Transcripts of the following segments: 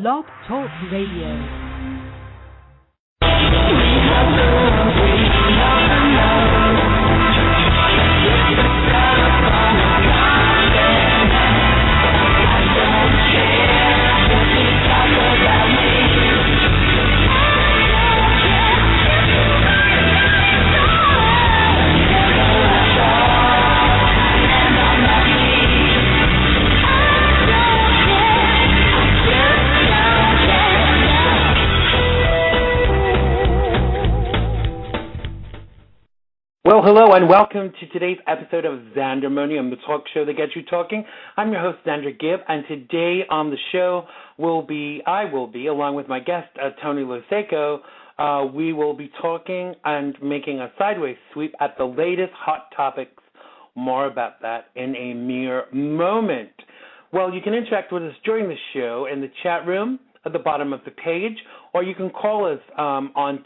Blog Talk Radio. Well, hello, and welcome to today's episode of XANDERMONIUM, the talk show that gets you talking. I'm your host, Xander Gibb, and today on the show I will be, along with my guest, Tony Losacco, we will be talking and making a sideways sweep at the latest hot topics. More about that in a mere moment. Well, you can interact with us during the show in the chat room at the bottom of the page, or you can call us on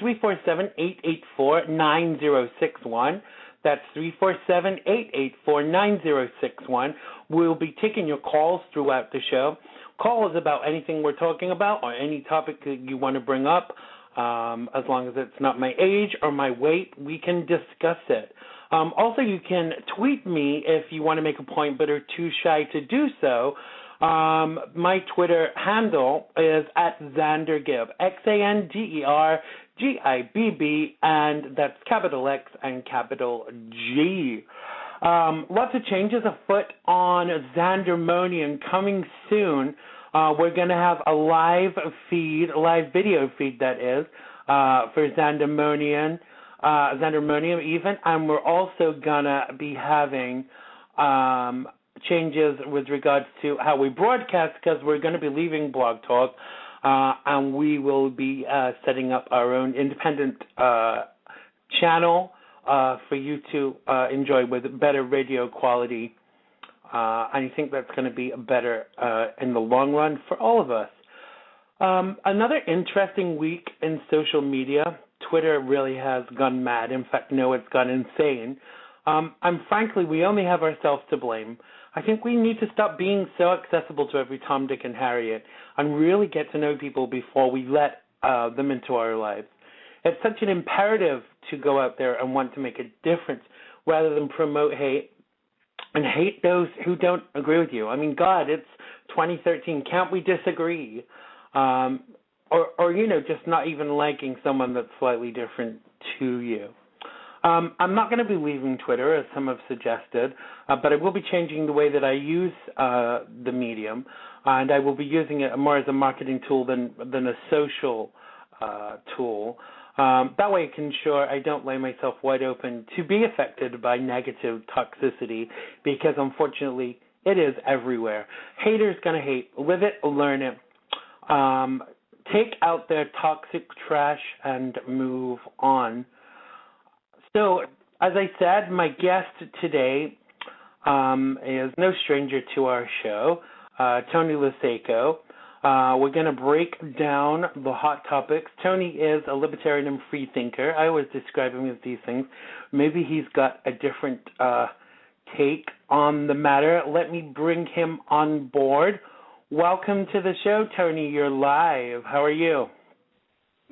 347-884-9061. That's 347-884-9061. We'll be taking your calls throughout the show. Call us about anything we're talking about or any topic that you want to bring up. As long as it's not my age or my weight, we can discuss it. Also, you can tweet me if you want to make a point but are too shy to do so. My Twitter handle is at Xander Gibb, XANDERGIBB, and that's capital X and capital G. Lots of changes afoot on XANDERMONIUM coming soon. We're going to have a live video feed that is, for XANDERMONIUM even, and we're also going to be having changes with regards to how we broadcast, because we're going to be leaving Blog Talk, and we will be setting up our own independent channel for you to enjoy with better radio quality. And I think that's going to be better in the long run for all of us. Another interesting week in social media. Twitter really has gone mad. In fact, no, it's gone insane. And frankly, we only have ourselves to blame. I think we need to stop being so accessible to every Tom, Dick, and Harriet and really get to know people before we let them into our lives. It's such an imperative to go out there and want to make a difference rather than promote hate and hate those who don't agree with you. I mean, God, it's 2013. Can't we disagree? Or just not even liking someone that's slightly different to you. I'm not going to be leaving Twitter, as some have suggested, but I will be changing the way that I use the medium, and I will be using it more as a marketing tool than a social tool. That way I can ensure I don't lay myself wide open to be affected by negative toxicity, because unfortunately it is everywhere. Haters going to hate. Live it, learn it. Take out their toxic trash and move on. So, as I said, my guest today is no stranger to our show, Tony Losacco. We're going to break down the hot topics. Tony is a libertarian and free thinker. I always describe him as these things. Maybe he's got a different take on the matter. Let me bring him on board. Welcome to the show, Tony. You're live. How are you?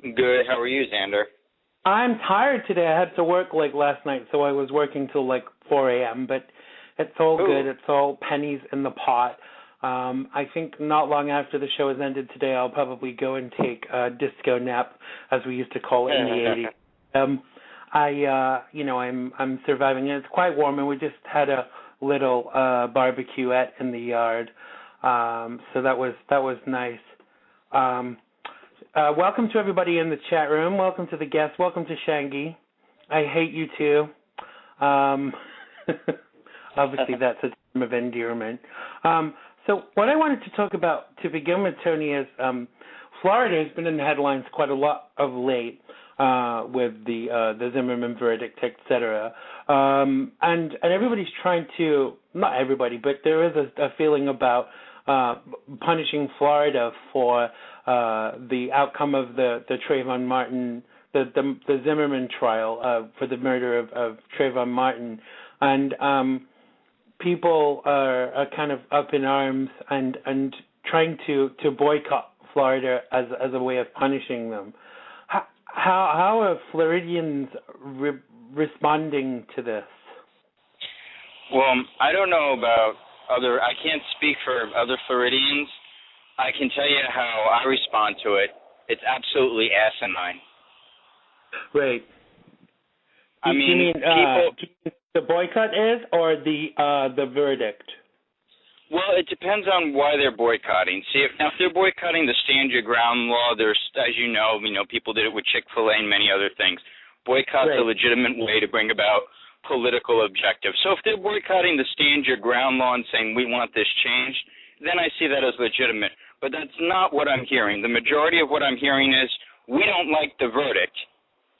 Good. How are you, Xander? I'm tired today. I had to work last night, so I was working till 4 a.m., but it's all good. It's all pennies in the pot. I think not long after the show has ended today, I'll probably go and take a disco nap, as we used to call it in the 80s. I'm surviving, and it's quite warm, and we just had a little barbecuette in the yard, so that was nice. Welcome to everybody in the chat room. Welcome to the guests. Welcome to Shangi. I hate you too. Obviously, that's a term of endearment. So what I wanted to talk about to begin with, Tony, is Florida has been in the headlines quite a lot of late with the Zimmerman verdict, etc. And everybody's trying to, not everybody, but there is a feeling about punishing Florida for the outcome of the Trayvon Martin, the Zimmerman trial for the murder of Trayvon Martin, and people are kind of up in arms and trying to boycott Florida as a way of punishing them. How are Floridians responding to this? Well, I don't know about I can't speak for other Floridians. I can tell you how I respond to it. It's absolutely asinine. Right. I mean, you mean people. The boycott is, or the verdict? Well, it depends on why they're boycotting. See, if they're boycotting the stand your ground law, there's, as you know, people did it with Chick-fil-A and many other things. Boycott's a legitimate way to bring about political objectives. So if they're boycotting the stand your ground law and saying we want this changed, then I see that as legitimate. But that's not what I'm hearing. The majority of what I'm hearing is we don't like the verdict,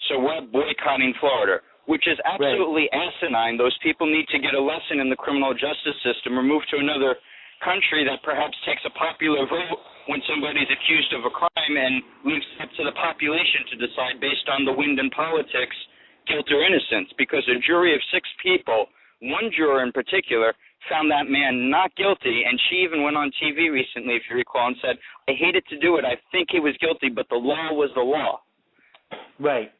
so we're boycotting Florida, which is absolutely asinine. Those people need to get a lesson in the criminal justice system or move to another country that perhaps takes a popular vote when somebody's accused of a crime and leaves it up to the population to decide based on the wind and politics, guilt or innocence. Because a jury of 6 people, one juror in particular, found that man not guilty, and she even went on TV recently, if you recall, and said, I hated to do it, I think he was guilty, but the law was the law. Right.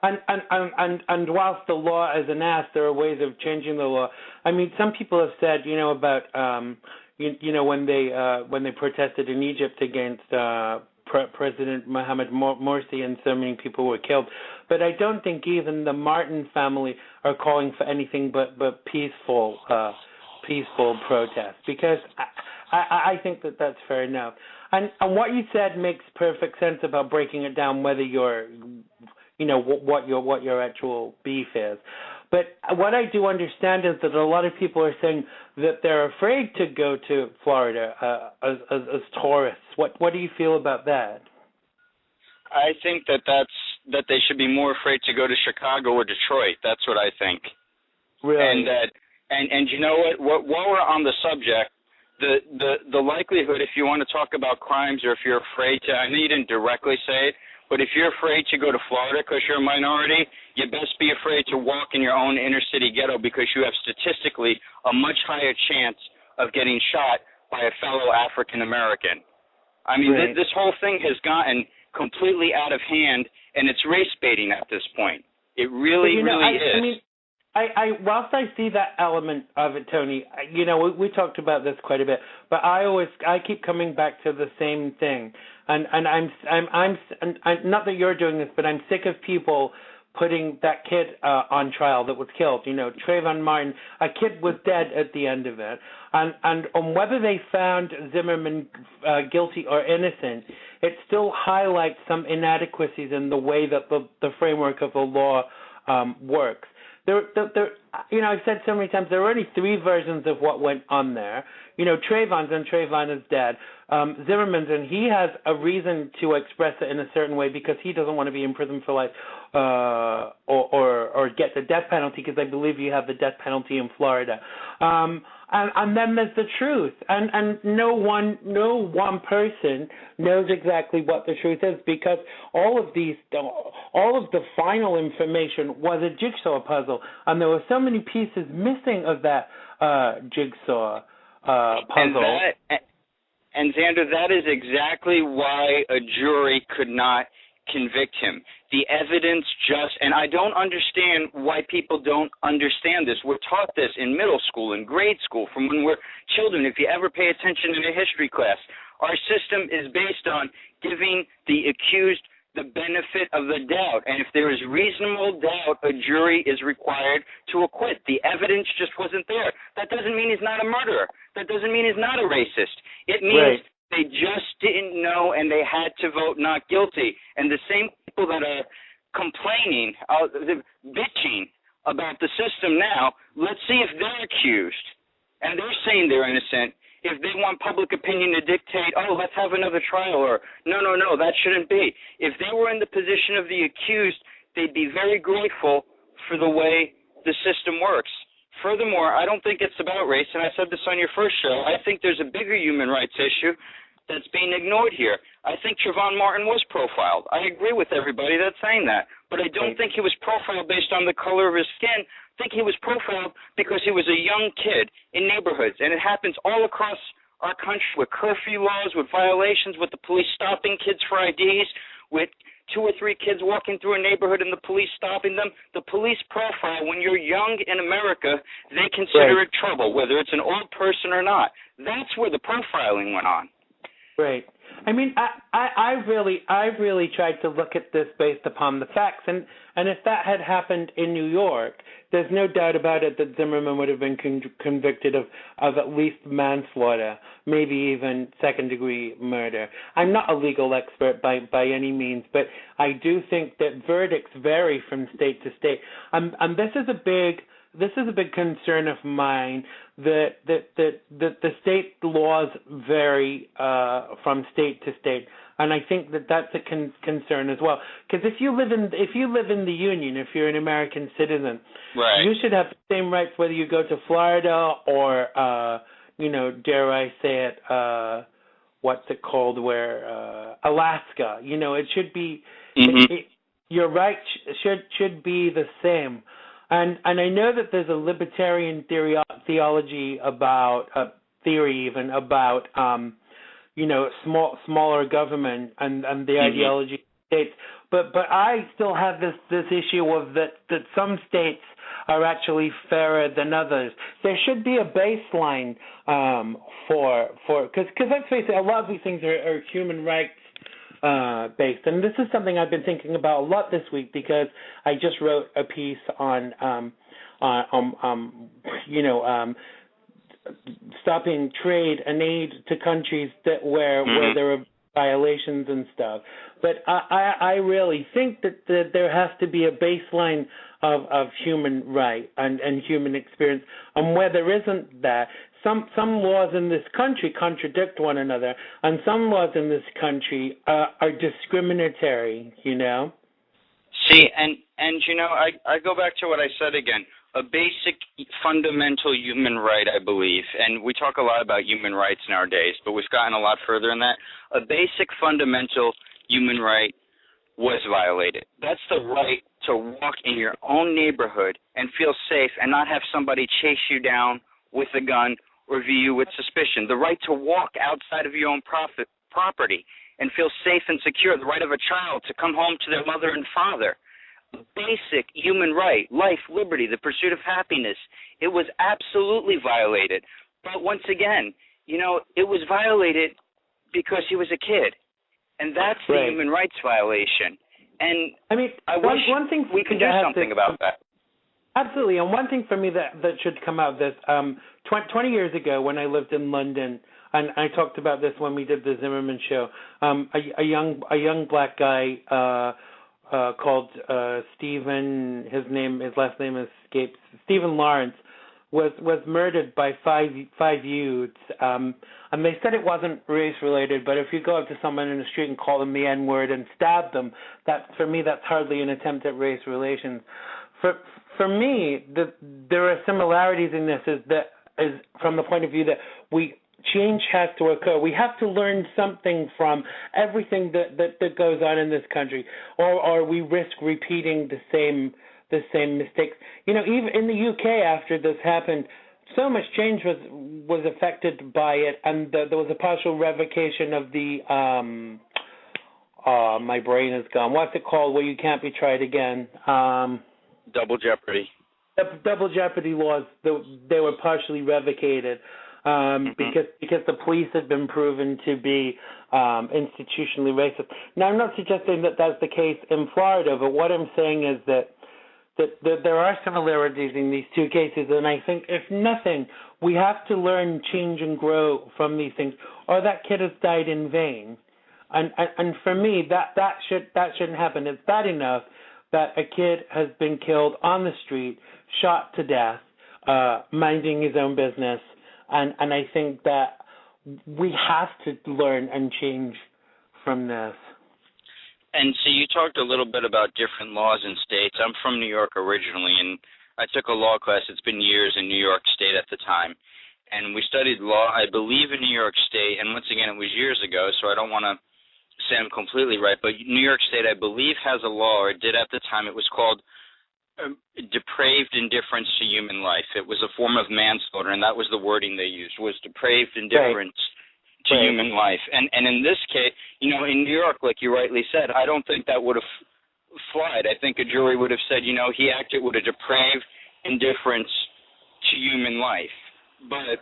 And whilst the law is an ass, there are ways of changing the law. I mean, some people have said, about when they protested in Egypt against President Mohamed Morsi, and so many people were killed. But I don't think even the Martin family are calling for anything but peaceful protest, because I think that's fair enough. And what you said makes perfect sense about breaking it down, whether you're what your actual beef is. But what I do understand is that a lot of people are saying that they're afraid to go to Florida as tourists. What do you feel about that? I think that they should be more afraid to go to Chicago or Detroit. That's what I think. Really? And you know what? While we're on the subject, the likelihood, if you want to talk about crimes or if you're afraid to, I know you didn't directly say it, but if you're afraid to go to Florida because you're a minority, you best be afraid to walk in your own inner city ghetto, because you have statistically a much higher chance of getting shot by a fellow African American. I mean, this whole thing has gotten completely out of hand, and it's race baiting at this point. It really is. I mean, whilst I see that element of it, Tony, we talked about this quite a bit, but I keep coming back to the same thing, and I'm not that you're doing this, but I'm sick of people putting that kid on trial that was killed. Trayvon Martin, a kid was dead at the end of it, and on whether they found Zimmerman guilty or innocent, it still highlights some inadequacies in the way that the framework of the law works. I've said so many times, there are only 3 versions of what went on there. Trayvon's, and Trayvon is dead. Zimmerman's, and he has a reason to express it in a certain way because he doesn't want to be in prison for life or get the death penalty, because I believe you have the death penalty in Florida. And then there's the truth, and no one person knows exactly what the truth is, because all of the final information was a jigsaw puzzle, and there were so many pieces missing of that jigsaw puzzle. And Xander, that is exactly why a jury could not convict him. The evidence and I don't understand why people don't understand this. We're taught this in middle school, in grade school, from when we're children. If you ever pay attention in a history class, our system is based on giving the accused the benefit of the doubt. And if there is reasonable doubt, a jury is required to acquit. The evidence just wasn't there. That doesn't mean he's not a murderer. That doesn't mean he's not a racist. It means they just didn't know, and they had to vote not guilty. And the same people that are complaining, bitching about the system now, let's see if they're accused. And they're saying they're innocent. If they want public opinion to dictate, let's have another trial, or no, that shouldn't be. If they were in the position of the accused, they'd be very grateful for the way the system works. Furthermore, I don't think it's about race, and I said this on your first show. I think there's a bigger human rights issue that's being ignored here. I think Trayvon Martin was profiled. I agree with everybody that's saying that, but I don't think he was profiled based on the color of his skin. I think he was profiled because he was a young kid in neighborhoods, and it happens all across our country with curfew laws, with violations, with the police stopping kids for IDs, with 2 or 3 kids walking through a neighborhood and the police stopping them. The police profile, when you're young in America, they consider it trouble, whether it's an old person or not. That's where the profiling went on. Right. I mean, I've really tried to look at this based upon the facts, and if that had happened in New York, there's no doubt about it that Zimmerman would have been convicted of at least manslaughter, maybe even second-degree murder. I'm not a legal expert by any means, but I do think that verdicts vary from state to state, and this is a big concern of mine, that the state laws vary from state to state, and I think that that's a concern as well. Because if you live in the Union, if you're an American citizen, right, you should have the same rights whether you go to Florida or dare I say it, what's it called, where Alaska. It should be your rights should be the same. And I know that there's a libertarian theology about smaller government and the ideology of states, but I still have this issue of that some states are actually fairer than others. There should be a baseline for because let's face it, a lot of these things are human rights based, and this is something I've been thinking about a lot this week because I just wrote a piece on stopping trade and aid to countries where there are violations and stuff. But I really think that there has to be a baseline of human right and human experience, and where there isn't that, some laws in this country contradict one another, and some laws in this country are discriminatory, See, and I go back to what I said again. A basic fundamental human right, I believe, and we talk a lot about human rights nowadays, but we've gotten a lot further in that. A basic fundamental human right was violated. That's the right to walk in your own neighborhood and feel safe and not have somebody chase you down with a gun or view you with suspicion. The right to walk outside of your own property and feel safe and secure. The right of a child to come home to their mother and father. Basic human right, life, liberty, the pursuit of happiness. It was absolutely violated. But once again, it was violated because he was a kid. And that's the human rights violation. And I mean, I wish we could do something about that. Absolutely. And one thing for me that should come out of this, 20 years ago when I lived in London, and I talked about this when we did the Zimmerman show, a young black guy called Stephen, his last name escapes, Stephen Lawrence, was murdered by five youths, and they said it wasn't race related. But if you go up to someone in the street and call them the N-word and stab them, for me that's hardly an attempt at race relations. For me, there are similarities in this. Is from the point of view that change has to occur. We have to learn something from everything that goes on in this country, or we risk repeating the same mistakes. Even in the UK after this happened, so much change was affected by it, and there was a partial revocation of the my brain is gone. What's it called where you can't be tried again? Double jeopardy. Double jeopardy laws. They were partially revocated. Because the police had been proven to be institutionally racist. Now, I'm not suggesting that that's the case in Florida, but what I'm saying is that there are similarities in these two cases, and I think, if nothing, we have to learn, change, and grow from these things, or that kid has died in vain. And for me, that shouldn't happen. It's bad enough that a kid has been killed on the street, shot to death, minding his own business. And I think that we have to learn and change from this. And so you talked a little bit about different laws in states. I'm from New York originally, and I took a law class. It's been years in New York State at the time. And we studied law, I believe, in New York State. And once again, it was years ago, so I don't want to say I'm completely right. But New York State, I believe, has a law, or it did at the time. It was called depraved indifference to human life. It was a form of manslaughter, and that was the wording they used, was depraved indifference to human life. And in this case, in New York, like you rightly said, I don't think that would have flied. I think a jury would have said, he acted with a depraved indifference to human life. But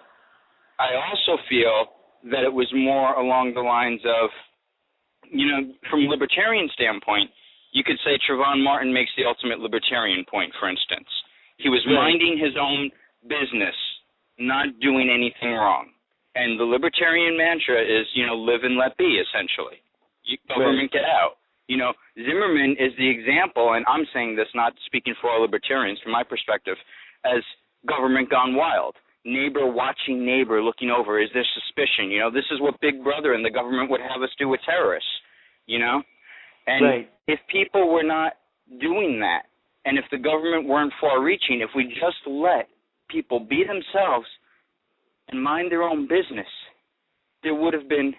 I also feel that it was more along the lines of, from a libertarian standpoint, you could say Trayvon Martin makes the ultimate libertarian point, for instance. He was minding his own business, not doing anything wrong. And the libertarian mantra is, live and let be, essentially. Government, get out. Zimmerman is the example, and I'm saying this not speaking for all libertarians, from my perspective, as government gone wild. Neighbor watching neighbor, looking over. Is there suspicion? This is what Big Brother and the government would have us do with terrorists, And if people were not doing that, and if the government weren't far-reaching, if we just let people be themselves and mind their own business, there would have been,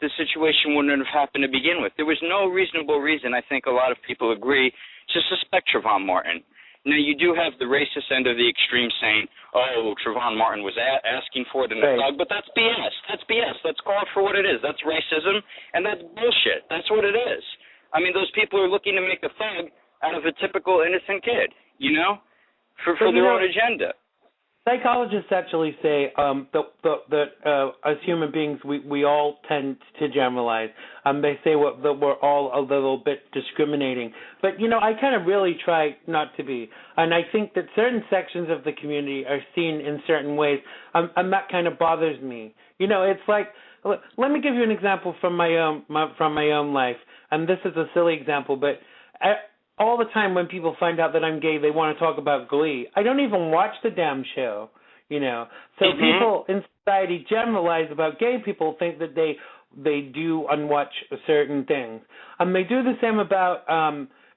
the situation wouldn't have happened to begin with. There was no reasonable reason, I think a lot of people agree, to suspect Trayvon Martin. Now, you do have the racist end of the extreme saying, Trayvon Martin was asking for it in the thug, but that's BS. That's BS. Let's call it for what it is. That's racism, and that's bullshit. That's what it is. I mean, those people are looking to make a thug out of a typical innocent kid, for their own agenda. Psychologists actually say that as human beings, we all tend to generalize. They say that we're all a little bit discriminating. But, I kind of really try not to be. And I think that certain sections of the community are seen in certain ways, and that kind of bothers me. It's like, let me give you an example from my own life. And this is a silly example, but all the time when people find out that I'm gay, they want to talk about Glee. I don't even watch the damn show, So people in society generalize about gay people, think that they do unwatch certain things. They do the same about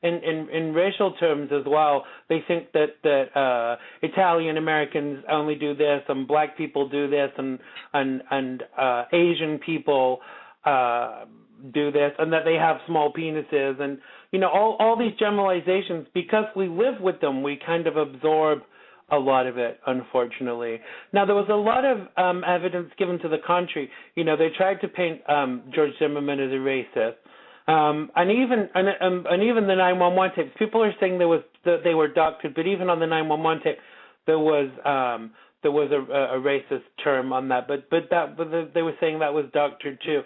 in racial terms as well. They think that Italian Americans only do this, and black people do this, and Asian people do this, and that they have small penises, and all these generalizations. Because we live with them, we kind of absorb a lot of it, unfortunately. Now, there was a lot of evidence given to the contrary. They tried to paint George Zimmerman as a racist, and even the 911 tapes. People are saying they were doctored, but even on the 911 tape, there was a racist term on that. But they were saying that was doctored too.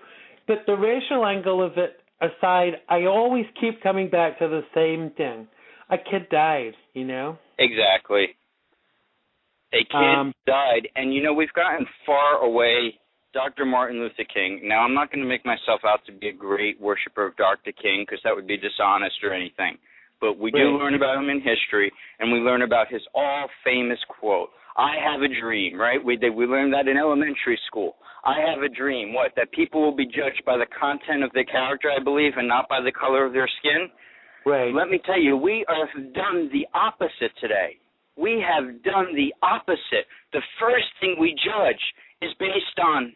But the racial angle of it aside, I always keep coming back to the same thing. A kid died, Exactly. A kid died, and we've gotten far away. Dr. Martin Luther King. Now, I'm not going to make myself out to be a great worshiper of Dr. King, because that would be dishonest or anything. But we do learn about him in history, and we learn about his all-famous quote, "I have a dream," right? We learned that in elementary school. I have a dream, that people will be judged by the content of their character, I believe, and not by the color of their skin. Right. Let me tell you, we have done the opposite today. We have done the opposite. The first thing we judge is based on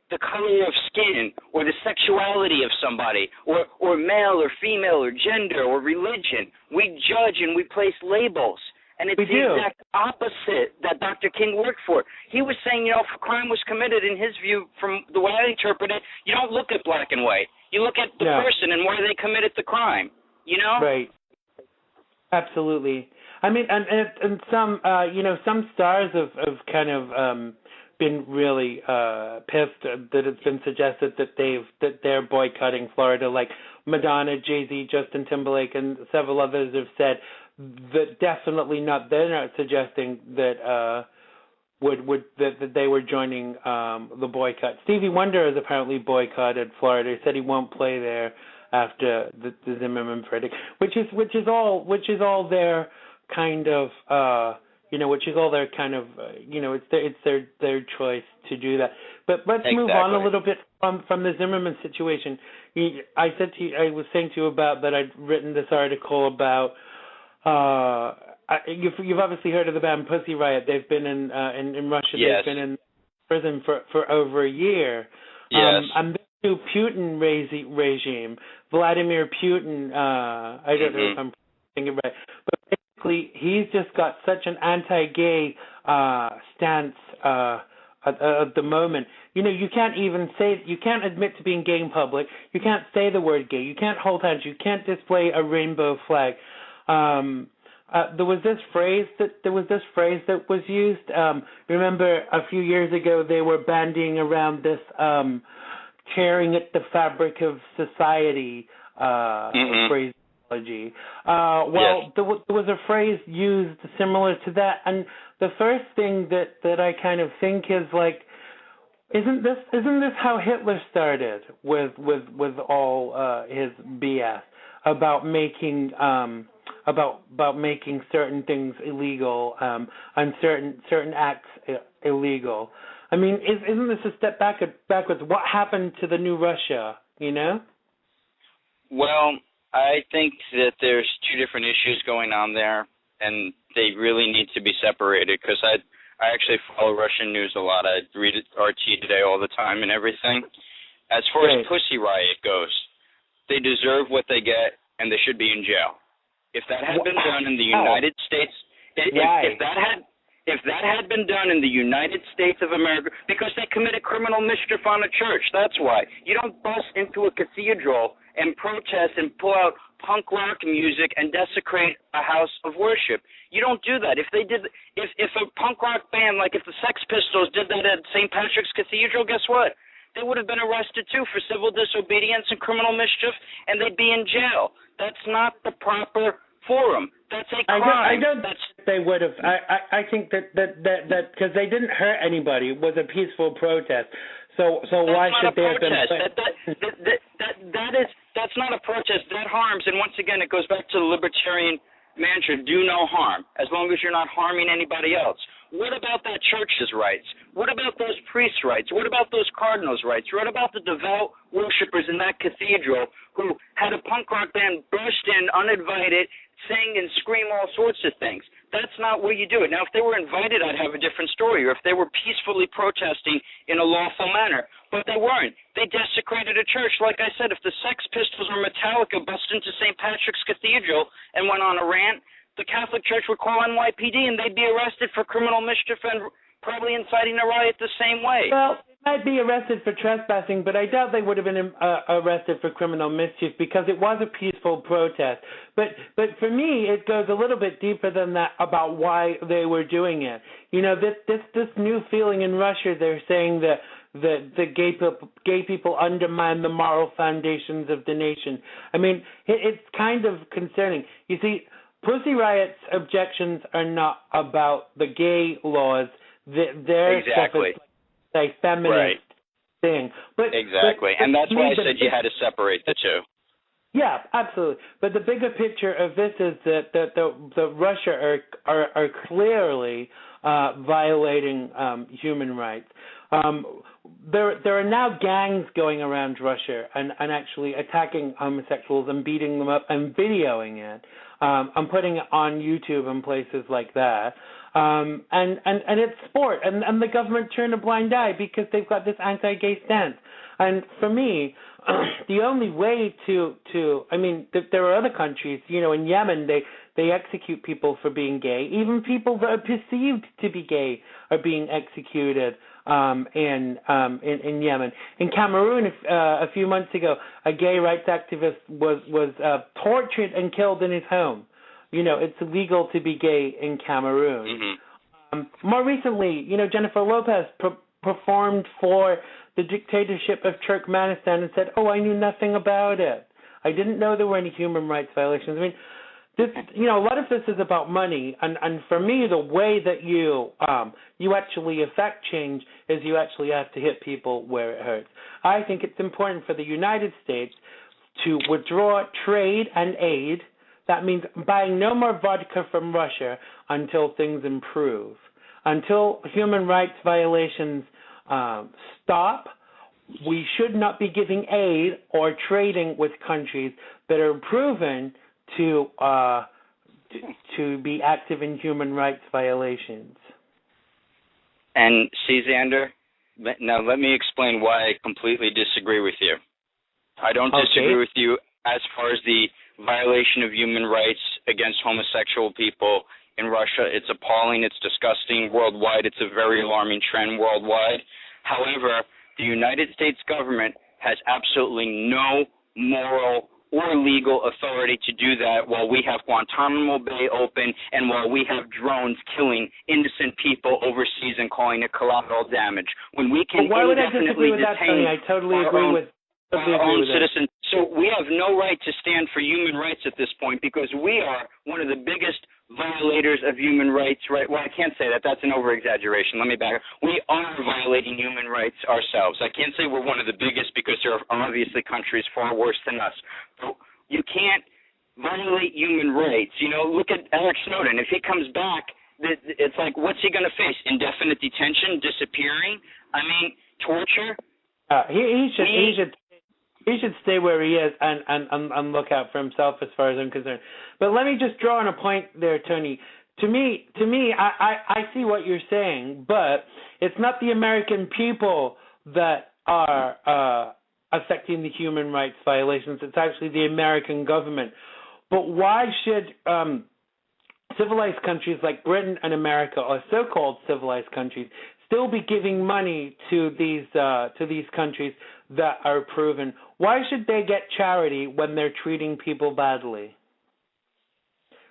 the color of skin or the sexuality of somebody or male or female or gender or religion. We judge and we place labels. And it's the exact opposite that Dr. King worked for. He was saying, if a crime was committed, in his view, from the way I interpret it, you don't look at black and white. You look at the person and why they committed the crime, Right. Absolutely. I mean, and some, some stars have kind of been really pissed that it's been suggested that they're boycotting Florida, like Madonna, Jay-Z, Justin Timberlake, and several others have said that definitely not. They're not suggesting that that they were joining the boycott. Stevie Wonder has apparently boycotted Florida. He said he won't play there after the Zimmerman verdict, which is all their kind of which is all their kind of it's their choice to do that. But let's move on a little bit from the Zimmerman situation. I was saying to you about that I'd written this article about. You've obviously heard of the band Pussy Riot. They've been in Russia. Yes. They've been in prison for over a year. Yes. And the new Putin regime, Vladimir Putin. I don't know if I'm saying it right, but he's just got such an anti-gay stance at the moment. You can't even you can't admit to being gay in public. You can't say the word gay. You can't hold hands. You can't display a rainbow flag. There was this phrase that was used. Remember, a few years ago they were bandying around this tearing at the fabric of society phraseology. Well, yes. there was a phrase used similar to that, and the first thing that I kind of think is like, isn't this how Hitler started with all his BS about making making certain things illegal and certain acts illegal? I mean, isn't this a step backwards? What happened to the new Russia? Well, I think that there's two different issues going on there, and they really need to be separated, because I actually follow Russian news a lot. I read RT Today all the time and everything. As far as Pussy Riot goes, they deserve what they get, and they should be in jail. If that had been done in the United States, if that had been done in the United States of America, because they committed criminal mischief on a church, that's why. You don't bust into a cathedral and protest and pull out punk rock music and desecrate a house of worship. You don't do that. If a punk rock band, like if the Sex Pistols did that at St. Patrick's Cathedral, guess what? They would have been arrested too for civil disobedience and criminal mischief, and they'd be in jail. That's not the proper forum. That's a crime. I don't think they would have. I think that because they didn't hurt anybody, it was a peaceful protest. So why should they have been? That's not a protest. That harms, and once again, it goes back to the libertarian mantra: do no harm, as long as you're not harming anybody else. What about that church's rights? What about those priests' rights? What about those cardinals' rights? What about the devout worshipers in that cathedral who had a punk rock band burst in uninvited, sing and scream all sorts of things? That's not where you do it. Now, if they were invited, I'd have a different story, or if they were peacefully protesting in a lawful manner. But they weren't. They desecrated a church. Like I said, if the Sex Pistols or Metallica bust into St. Patrick's Cathedral and went on a rant, the Catholic Church would call NYPD and they'd be arrested for criminal mischief and probably inciting a riot the same way. Well, they might be arrested for trespassing, but I doubt they would have been arrested for criminal mischief because it was a peaceful protest. But for me, it goes a little bit deeper than that about why they were doing it. This new feeling in Russia, they're saying that the gay people undermine the moral foundations of the nation. I mean, it's kind of concerning. You see, Pussy Riot's objections are not about the gay laws. Their exactly. stuff is like a feminist thing. And that's why I said you had to separate the two. Yeah, absolutely. But the bigger picture of this is that the Russia are clearly violating human rights. There are now gangs going around Russia and actually attacking homosexuals and beating them up and videoing it. I'm putting it on YouTube and places like that. And it's sport, and the government turned a blind eye because they've got this anti-gay stance. And for me, the only way I mean, there are other countries, in Yemen, they execute people for being gay. Even people that are perceived to be gay are being executed in Yemen. In Cameroon, a few months ago, a gay rights activist was tortured and killed in his home. It's illegal to be gay in Cameroon. Mm-hmm. More recently, Jennifer Lopez performed for the dictatorship of Turkmenistan and said, "Oh, I knew nothing about it. I didn't know there were any human rights violations." I mean, this, a lot of this is about money, and for me, the way that you actually affect change is you actually have to hit people where it hurts. I think it's important for the United States to withdraw trade and aid. That means buying no more vodka from Russia until things improve. Until human rights violations stop, we should not be giving aid or trading with countries that are proven to be active in human rights violations. And see, Xander, now let me explain why I completely disagree with you. I don't disagree with you as far as the violation of human rights against homosexual people in Russia. It's appalling. It's disgusting worldwide. It's a very alarming trend worldwide. However, the United States government has absolutely no moral or legal authority to do that while we have Guantanamo Bay open and while we have drones killing innocent people overseas and calling it collateral damage. When we can indefinitely detain I totally agree with our own citizens. So we have no right to stand for human rights at this point because we are one of the biggest violators of human rights, right? Well, I can't say that. That's an over-exaggeration. Let me back up. We are violating human rights ourselves. I can't say we're one of the biggest because there are obviously countries far worse than us. But you can't violate human rights. You know, look at Eric Snowden. If he comes back, it's like, what's he going to face? Indefinite detention? Disappearing? I mean, torture? He should stay where he is and look out for himself as far as I'm concerned. But let me just draw on a point there, Tony. To me, I see what you're saying, but it's not the American people that are affecting the human rights violations. It's actually the American government. But why should civilized countries like Britain and America, or so-called civilized countries, still be giving money to these countries that are proven? Why should they get charity when they're treating people badly?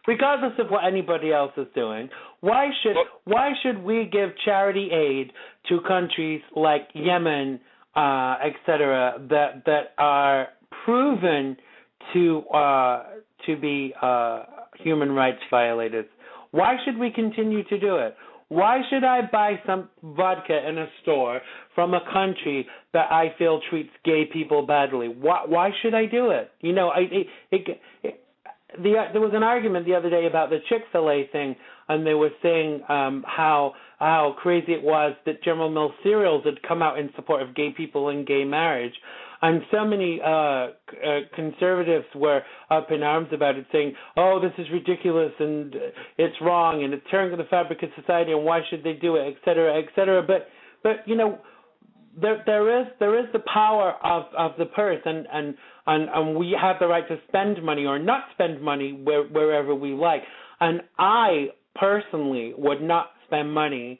Regardless of what anybody else is doing, why should we give charity aid to countries like Yemen, etc., that are proven to be human rights violators? Why should we continue to do it? Why should I buy some vodka in a store from a country that I feel treats gay people badly? Why should I do it? You know, there was an argument the other day about the Chick-fil-A thing, and they were saying how crazy it was that General Mills cereals had come out in support of gay people and gay marriage. And so many conservatives were up in arms about it, saying, oh, this is ridiculous and it's wrong and it's tearing the fabric of society and why should they do it, et cetera, et cetera. But you know, there is the power of the purse, and we have the right to spend money or not spend money wherever we like. And I personally would not spend money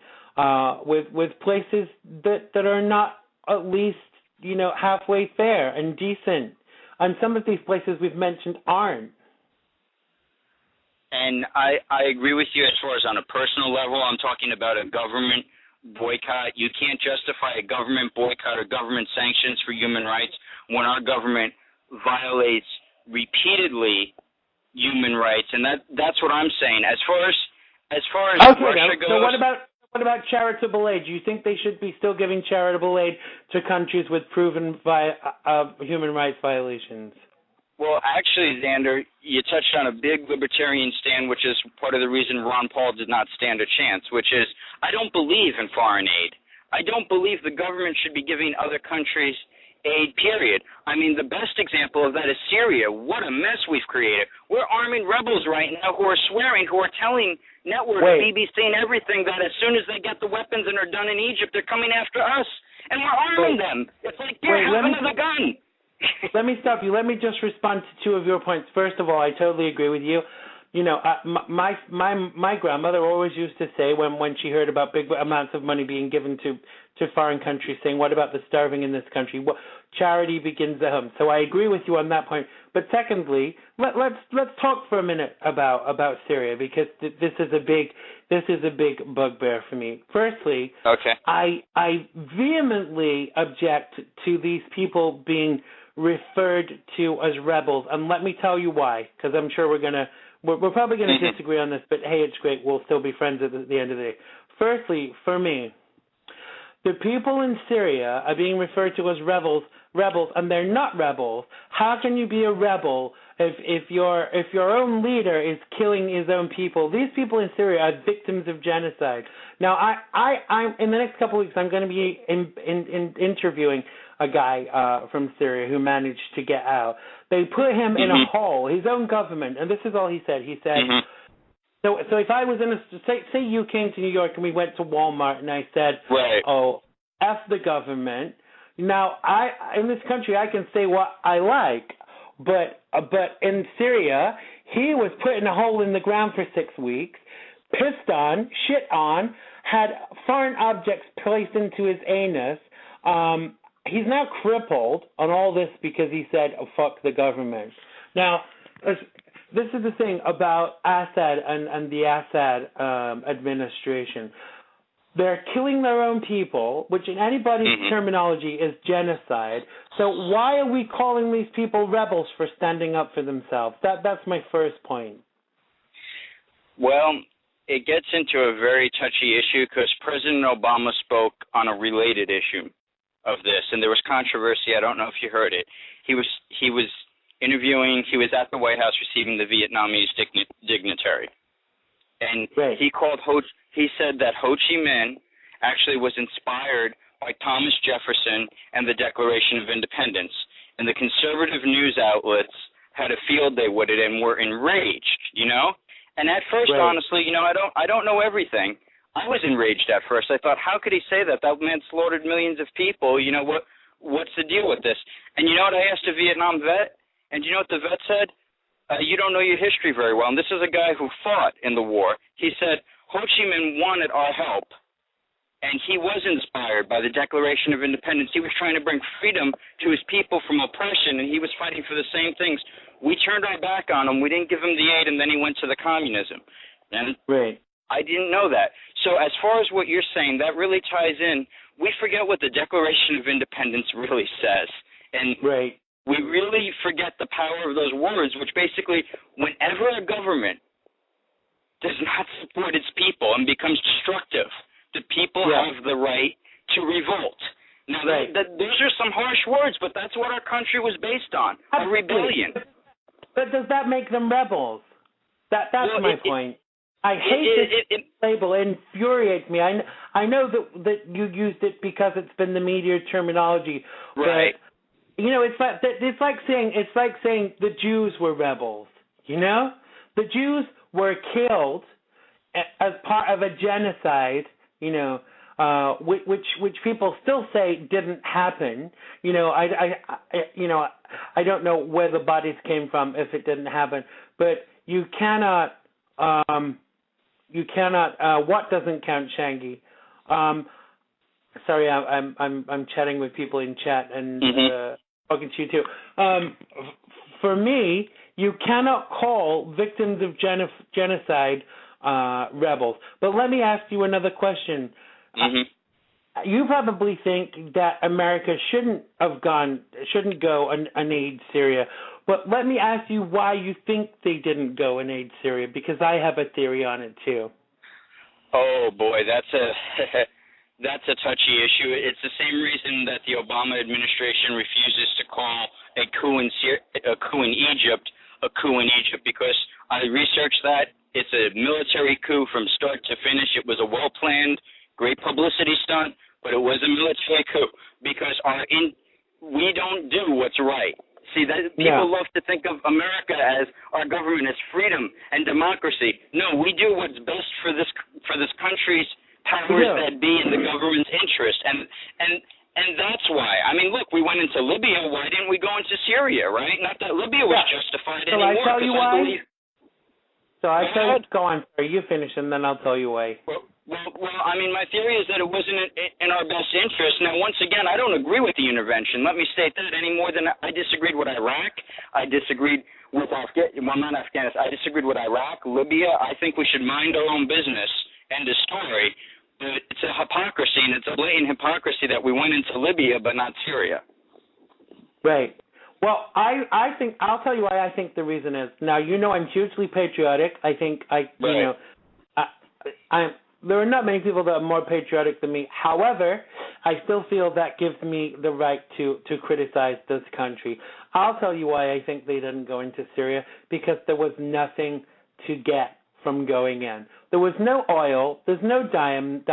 with places that are not at least, you know, halfway fair and decent. And some of these places we've mentioned aren't. And I agree with you as far as on a personal level. I'm talking about a government boycott. You can't justify a government boycott or government sanctions for human rights when our government violates repeatedly human rights. And that's what I'm saying. As far as Russia goes. So what about charitable aid? Do you think they should be still giving charitable aid to countries with proven human rights violations? Well, actually, Xander, you touched on a big libertarian stand, which is part of the reason Ron Paul did not stand a chance, which is I don't believe in foreign aid. I don't believe the government should be giving other countries aid, period. I mean, the best example of that is Syria. What a mess we've created. We're arming rebels right now who are swearing, who are telling networks, BBC and everything, that as soon as they get the weapons and are done in Egypt, they're coming after us. And we're arming them. It's like, have another gun. Let me stop you. Let me just respond to two of your points. First of all, I totally agree with you. You know, my grandmother always used to say when she heard about big amounts of money being given to foreign countries, saying, what about the starving in this country? Well, charity begins at home. So I agree with you on that point. But secondly, let's talk for a minute about Syria, because this is a big bugbear for me. Firstly, okay. I vehemently object to these people being referred to as rebels, and let me tell you why, because I'm sure we're probably going to disagree on this, but hey, it's great. We'll still be friends at the end of the day. Firstly, for me, the people in Syria are being referred to as rebels, and they're not rebels. How can you be a rebel if your own leader is killing his own people? These people in Syria are victims of genocide. Now, I'm in the next couple of weeks, I'm going to be interviewing a guy from Syria who managed to get out. They put him in a hole, his own government, and this is all he said. He said, so if I was say you came to New York and we went to Walmart and I said, oh, F the government. Now, in this country, I can say what I like, but in Syria, He was put in a hole in the ground for 6 weeks, pissed on, shit on, had foreign objects placed into his anus. He's now crippled on all this because he said, oh, fuck the government. Now, this is the thing about Assad and the Assad administration. They're killing their own people, which in anybody's terminology is genocide. So why are we calling these people rebels for standing up for themselves? That's my first point. Well, it gets into a very touchy issue because President Obama spoke on a related issue of this, and there was controversy. I don't know if you heard it. He was interviewing. He was at the White House receiving the Vietnamese dignitary, and he said that Ho Chi Minh actually was inspired by Thomas Jefferson and the Declaration of Independence, and the conservative news outlets had a field day with it and were enraged. And at first, honestly, I don't know everything. I was enraged at first. I thought, how could he say that? That man slaughtered millions of people. What's the deal with this? And you know what? I asked a Vietnam vet, and you know what the vet said? You don't know your history very well. And this is a guy who fought in the war. He said, Ho Chi Minh wanted our help, and he was inspired by the Declaration of Independence. He was trying to bring freedom to his people from oppression, and he was fighting for the same things. We turned our back on him. We didn't give him the aid, and then he went to the communism. And I didn't know that. So as far as what you're saying, that really ties in. We forget what the Declaration of Independence really says. And we really forget the power of those words, which basically, whenever a government does not support its people and becomes destructive, the people have the right to revolt. Now, those are some harsh words, but that's what our country was based on, a rebellion. But does that make them rebels? That's my point. I hate this label. It infuriates me. I know that you used it because it's been the media terminology. But, it's like saying the Jews were rebels. The Jews were killed as part of a genocide. Which people still say didn't happen. I don't know where the bodies came from if it didn't happen, but you cannot. What doesn't count, Shangi? Sorry, I'm chatting with people in chat and talking to you too. For me, you cannot call victims of genocide rebels. But let me ask you another question. You probably think that America shouldn't go and aid Syria. But let me ask you why you think they didn't go and aid Syria, because I have a theory on it too. Oh boy, that's a touchy issue. It's the same reason that the Obama administration refuses to call a coup in Egypt a coup in Egypt, because I researched that. It's a military coup from start to finish. It was a well-planned, great publicity stunt, but it was a military coup because we don't do what's right. See, people love to think of America as our government as freedom and democracy. No, we do what's best for this country's powers that be in the government's interest, and that's why. I mean, look, we went into Libya. Why didn't we go into Syria? Right? Not that Libya was justified anymore. I tell you why. Go on. You finish, and then I'll tell you why. Well, I mean, my theory is that it wasn't in our best interest. Now, once again, I don't agree with the intervention. Let me state that any more than I disagreed with Iraq. I disagreed with not Afghanistan. I disagreed with Iraq, Libya. I think we should mind our own business. End of story. But it's a hypocrisy, and it's a blatant hypocrisy that we went into Libya but not Syria. Right. Well, I think I'll tell you why I think the reason is. Now, I'm hugely patriotic. I think there are not many people that are more patriotic than me. However, I still feel that gives me the right to criticize this country. I'll tell you why I think they didn't go into Syria, because there was nothing to get from going in. There was no oil, there's no diamonds,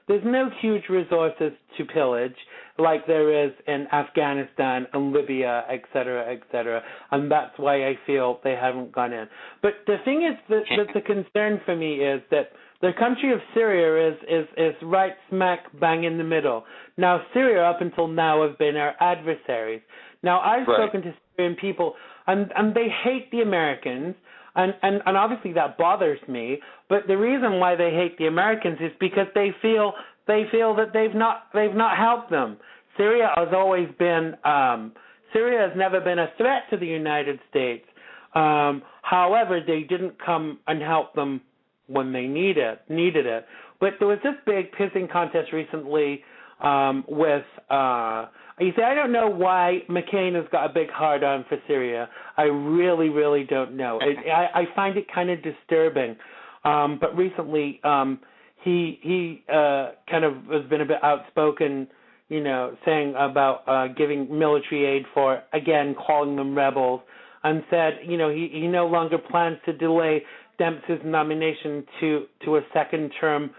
there's no huge resources to pillage like there is in Afghanistan and Libya, et cetera, and that's why I feel they haven't gone in. But the thing is that the concern for me is that the country of Syria is right smack bang in the middle. Now, Syria up until now have been our adversaries. Now, I've spoken to Syrian people, and they hate the Americans. and obviously that bothers me. But the reason why they hate the Americans is because they feel that they've not helped them. Syria has never been a threat to the United States. However, they didn't come and help them when they needed it. But there was this big pissing contest recently with. You see, I don't know why McCain has got a big hard-on for Syria. I really, really don't know. I find it kind of disturbing. But recently, he kind of has been a bit outspoken, saying about giving military aid for, again, calling them rebels, and said, he no longer plans to delay Demps' nomination to a second term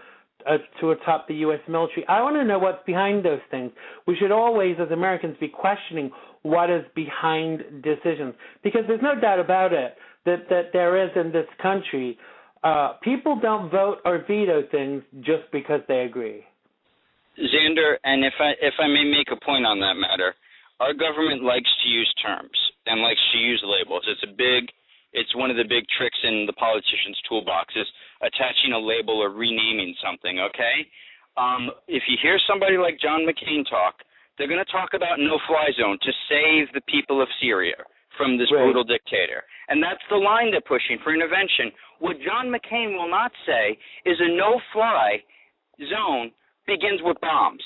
to atop the U.S. military. I want to know what's behind those things. We should always, as Americans, be questioning what is behind decisions, because there's no doubt about it that there is in this country. People don't vote or veto things just because they agree. Xander, and if I may make a point on that matter, our government likes to use terms and likes to use labels. It's one of the big tricks in the politician's toolbox is attaching a label or renaming something, okay? If you hear somebody like John McCain talk, they're going to talk about no-fly zone to save the people of Syria from this brutal dictator. And that's the line they're pushing for intervention. What John McCain will not say is a no-fly zone begins with bombs.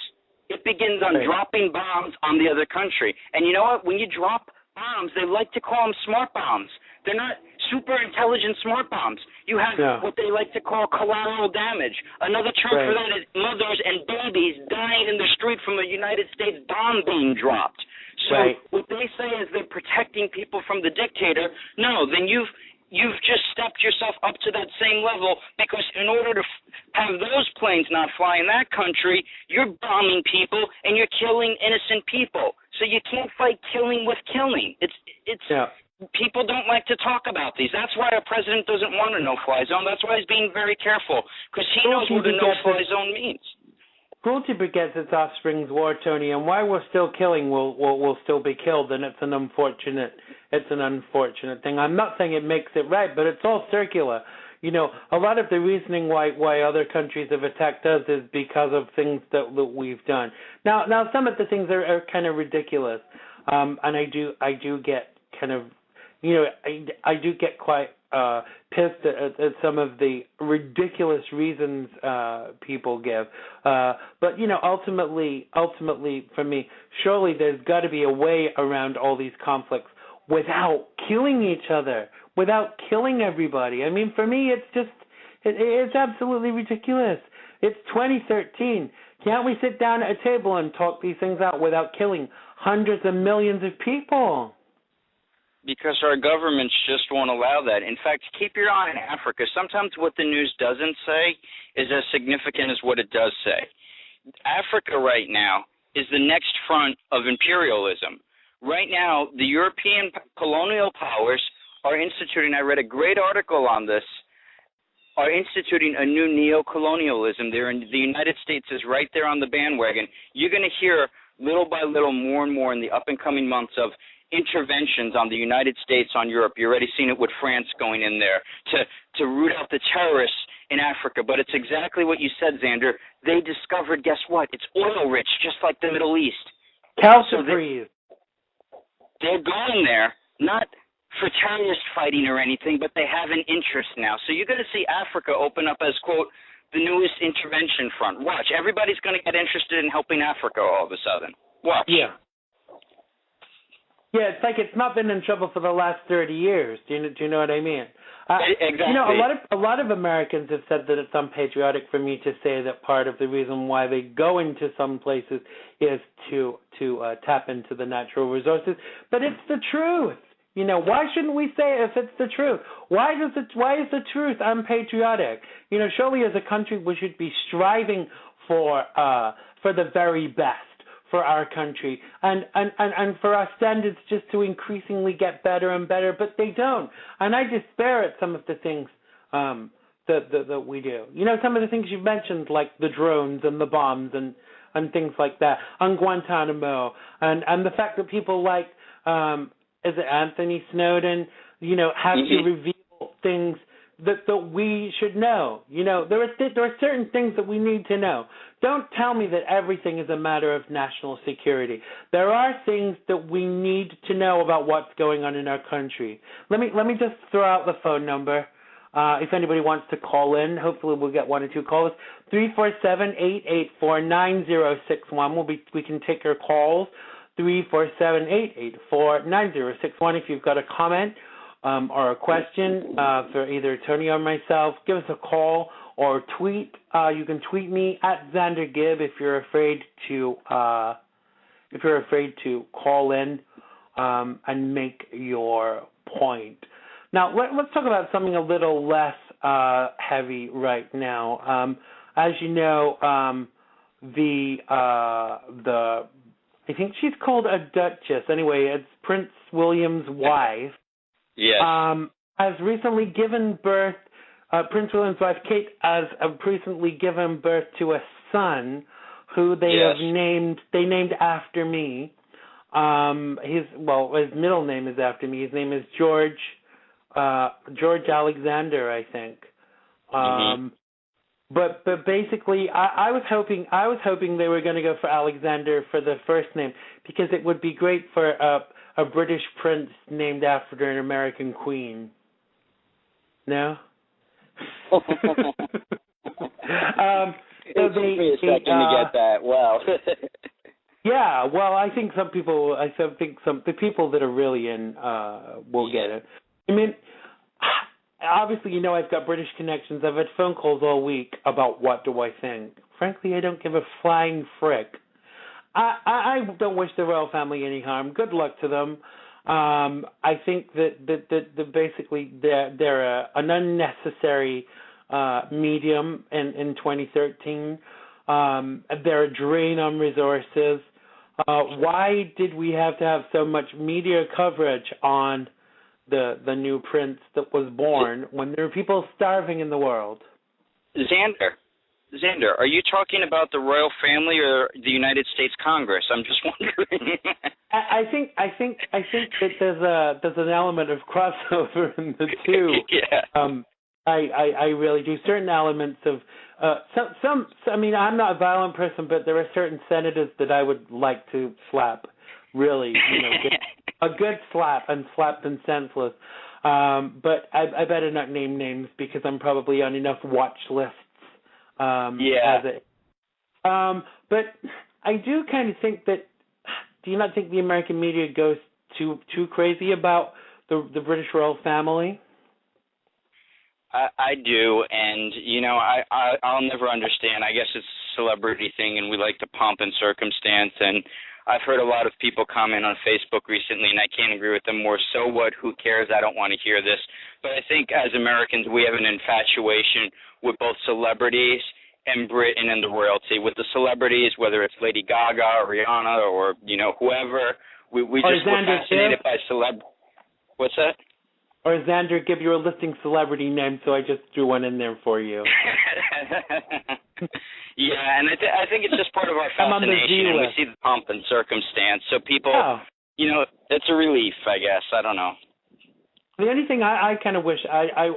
It begins on dropping bombs on the other country. And you know what? When you drop bombs, they like to call them smart bombs. They're not super intelligent smart bombs. You have what they like to call collateral damage. Another term for that is mothers and babies dying in the street from a United States bomb being dropped. So what they say is they're protecting people from the dictator. No, then you've just stepped yourself up to that same level, because in order to have those planes not fly in that country, you're bombing people and you're killing innocent people. So you can't fight killing with killing. People don't like to talk about these. That's why our president doesn't want a no-fly zone. That's why he's being very careful, because he knows what a no-fly zone means. Cruelty begets its offspring's war, Tony, and why we're still killing will still be killed, and it's an unfortunate thing. I'm not saying it makes it right, but it's all circular. A lot of the reasoning why other countries have attacked us is because of things that we've done. Now some of the things are kind of ridiculous, and I do get kind of, I do get quite pissed at some of the ridiculous reasons people give. But ultimately, for me, surely there's got to be a way around all these conflicts without killing each other, without killing everybody. I mean, for me, it's absolutely ridiculous. It's 2013. Can't we sit down at a table and talk these things out without killing hundreds of millions of people? Because our governments just won't allow that. In fact, keep your eye on Africa. Sometimes what the news doesn't say is as significant as what it does say. Africa right now is the next front of imperialism. Right now, the European colonial powers are instituting, I read a great article on this, are instituting a new neo-colonialism. The United States is right there on the bandwagon. You're going to hear little by little more and more in the up-and-coming months of interventions on the United States, on Europe. You're already seeing it with France going in there to root out the terrorists in Africa. But it's exactly what you said, Xander. They discovered, guess what? It's oil-rich, just like the Middle East. Calcium-free. They're going there, not for terrorist fighting or anything, but they have an interest now. So you're going to see Africa open up as, quote, the newest intervention front. Watch. Everybody's going to get interested in helping Africa all of a sudden. Watch. Yeah. Yeah, it's like it's not been in trouble for the last 30 years. Do you know what I mean? Exactly. A lot of Americans have said that it's unpatriotic for me to say that part of the reason why they go into some places is to tap into the natural resources. But it's the truth. Why shouldn't we say it if it's the truth? Why is the truth unpatriotic? Surely as a country we should be striving for the very best for our country, and for our standards just to increasingly get better and better, but they don't. And I despair at some of the things that we do. Some of the things you've mentioned, like the drones and the bombs and things like that, and Guantanamo, and the fact that people like, is it Anthony Snowden, have to reveal things that we should know. You know, there are certain things that we need to know. Don't tell me that everything is a matter of national security. There are things that we need to know about what's going on in our country. Let me just throw out the phone number. If anybody wants to call in, hopefully we'll get one or two calls. 347-884-9061. We can take your calls. 347-884-9061. If you've got a comment or a question for either Tony or myself, give us a call or tweet. You can tweet me at Xander Gibb if you're afraid to call in and make your point. Now let's talk about something a little less heavy right now. As you know, I think she's called a duchess. Anyway, it's Prince William's wife. Yes. Has recently given birth. Prince William's wife, Kate, has recently given birth to a son, who they have named. They named after me. His middle name is after me. His name is George Alexander, I think. But basically, I was hoping they were going to go for Alexander for the first name, because it would be great for a British prince named after an American queen. No. It took me a second to get that. Wow. Yeah. Well, I think the people that are really in will get it. I mean, obviously, you know, I've got British connections. I've had phone calls all week about what do I think. Frankly, I don't give a flying frick. I don't wish the royal family any harm. Good luck to them. I think that basically they're an unnecessary medium in 2013. They're a drain on resources. Why did we have to have so much media coverage on the new prince that was born when there are people starving in the world? Xander, are you talking about the royal family or the United States Congress? I'm just wondering. I think that there's an element of crossover in the two. Yeah. I really do. Certain elements of some. I mean, I'm not a violent person, but there are certain senators that I would like to slap. Really, you know, a good slap and slap them senseless. But I better not name names because I'm probably on enough watch lists. But I do kind of think that. Do you not think the American media goes too crazy about the British royal family? I do, and you know, I'll never understand. I guess it's a celebrity thing, and we like the pomp and circumstance. And I've heard a lot of people comment on Facebook recently, and I can't agree with them more. So what? Who cares? I don't want to hear this. But I think as Americans, we have an infatuation with both celebrities and Britain and the royalty. With the celebrities, whether it's Lady Gaga or Rihanna or, you know, whoever, we just were fascinated by What's that? Or Xander, give you a listing celebrity name, so I just threw one in there for you. Yeah, and I think it's just part of our fascination, and we see the pomp and circumstance. So people, you know, it's a relief, I guess. I don't know. The only thing I kind of wish I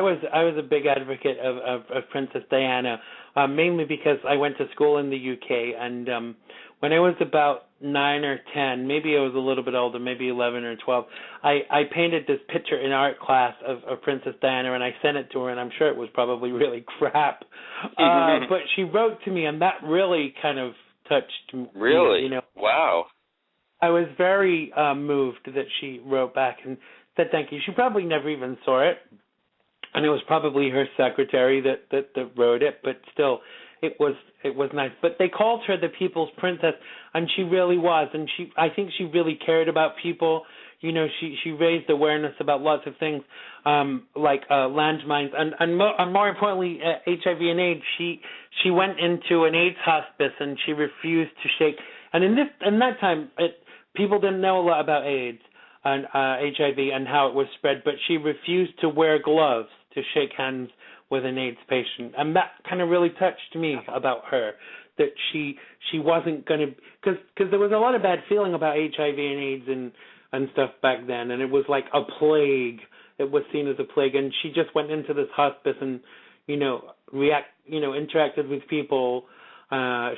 was a big advocate of Princess Diana, mainly because I went to school in the UK, and when I was about 9 or 10, maybe I was a little bit older, maybe 11 or 12, I painted this picture in art class of Princess Diana, and I sent it to her, and I'm sure it was probably really crap. But she wrote to me, and that really kind of touched me. Really? You know? Wow. I was very moved that she wrote back and said thank you. She probably never even saw it, and it was probably her secretary that wrote it, but still, it was nice. But they called her the People's Princess, and she really was, and I think she really cared about people. You know, she raised awareness about lots of things, like landmines, and more importantly, HIV and AIDS. She went into an AIDS hospice, and she refused to shake. And in that time, people didn't know a lot about AIDS and HIV and how it was spread, but she refused to wear gloves to shake hands with an AIDS patient, and that kind of really touched me about her, that she wasn't going to, because there was a lot of bad feeling about HIV and AIDS and stuff back then, and it was like a plague it was seen as a plague, and she just went into this hospice and, interacted with people,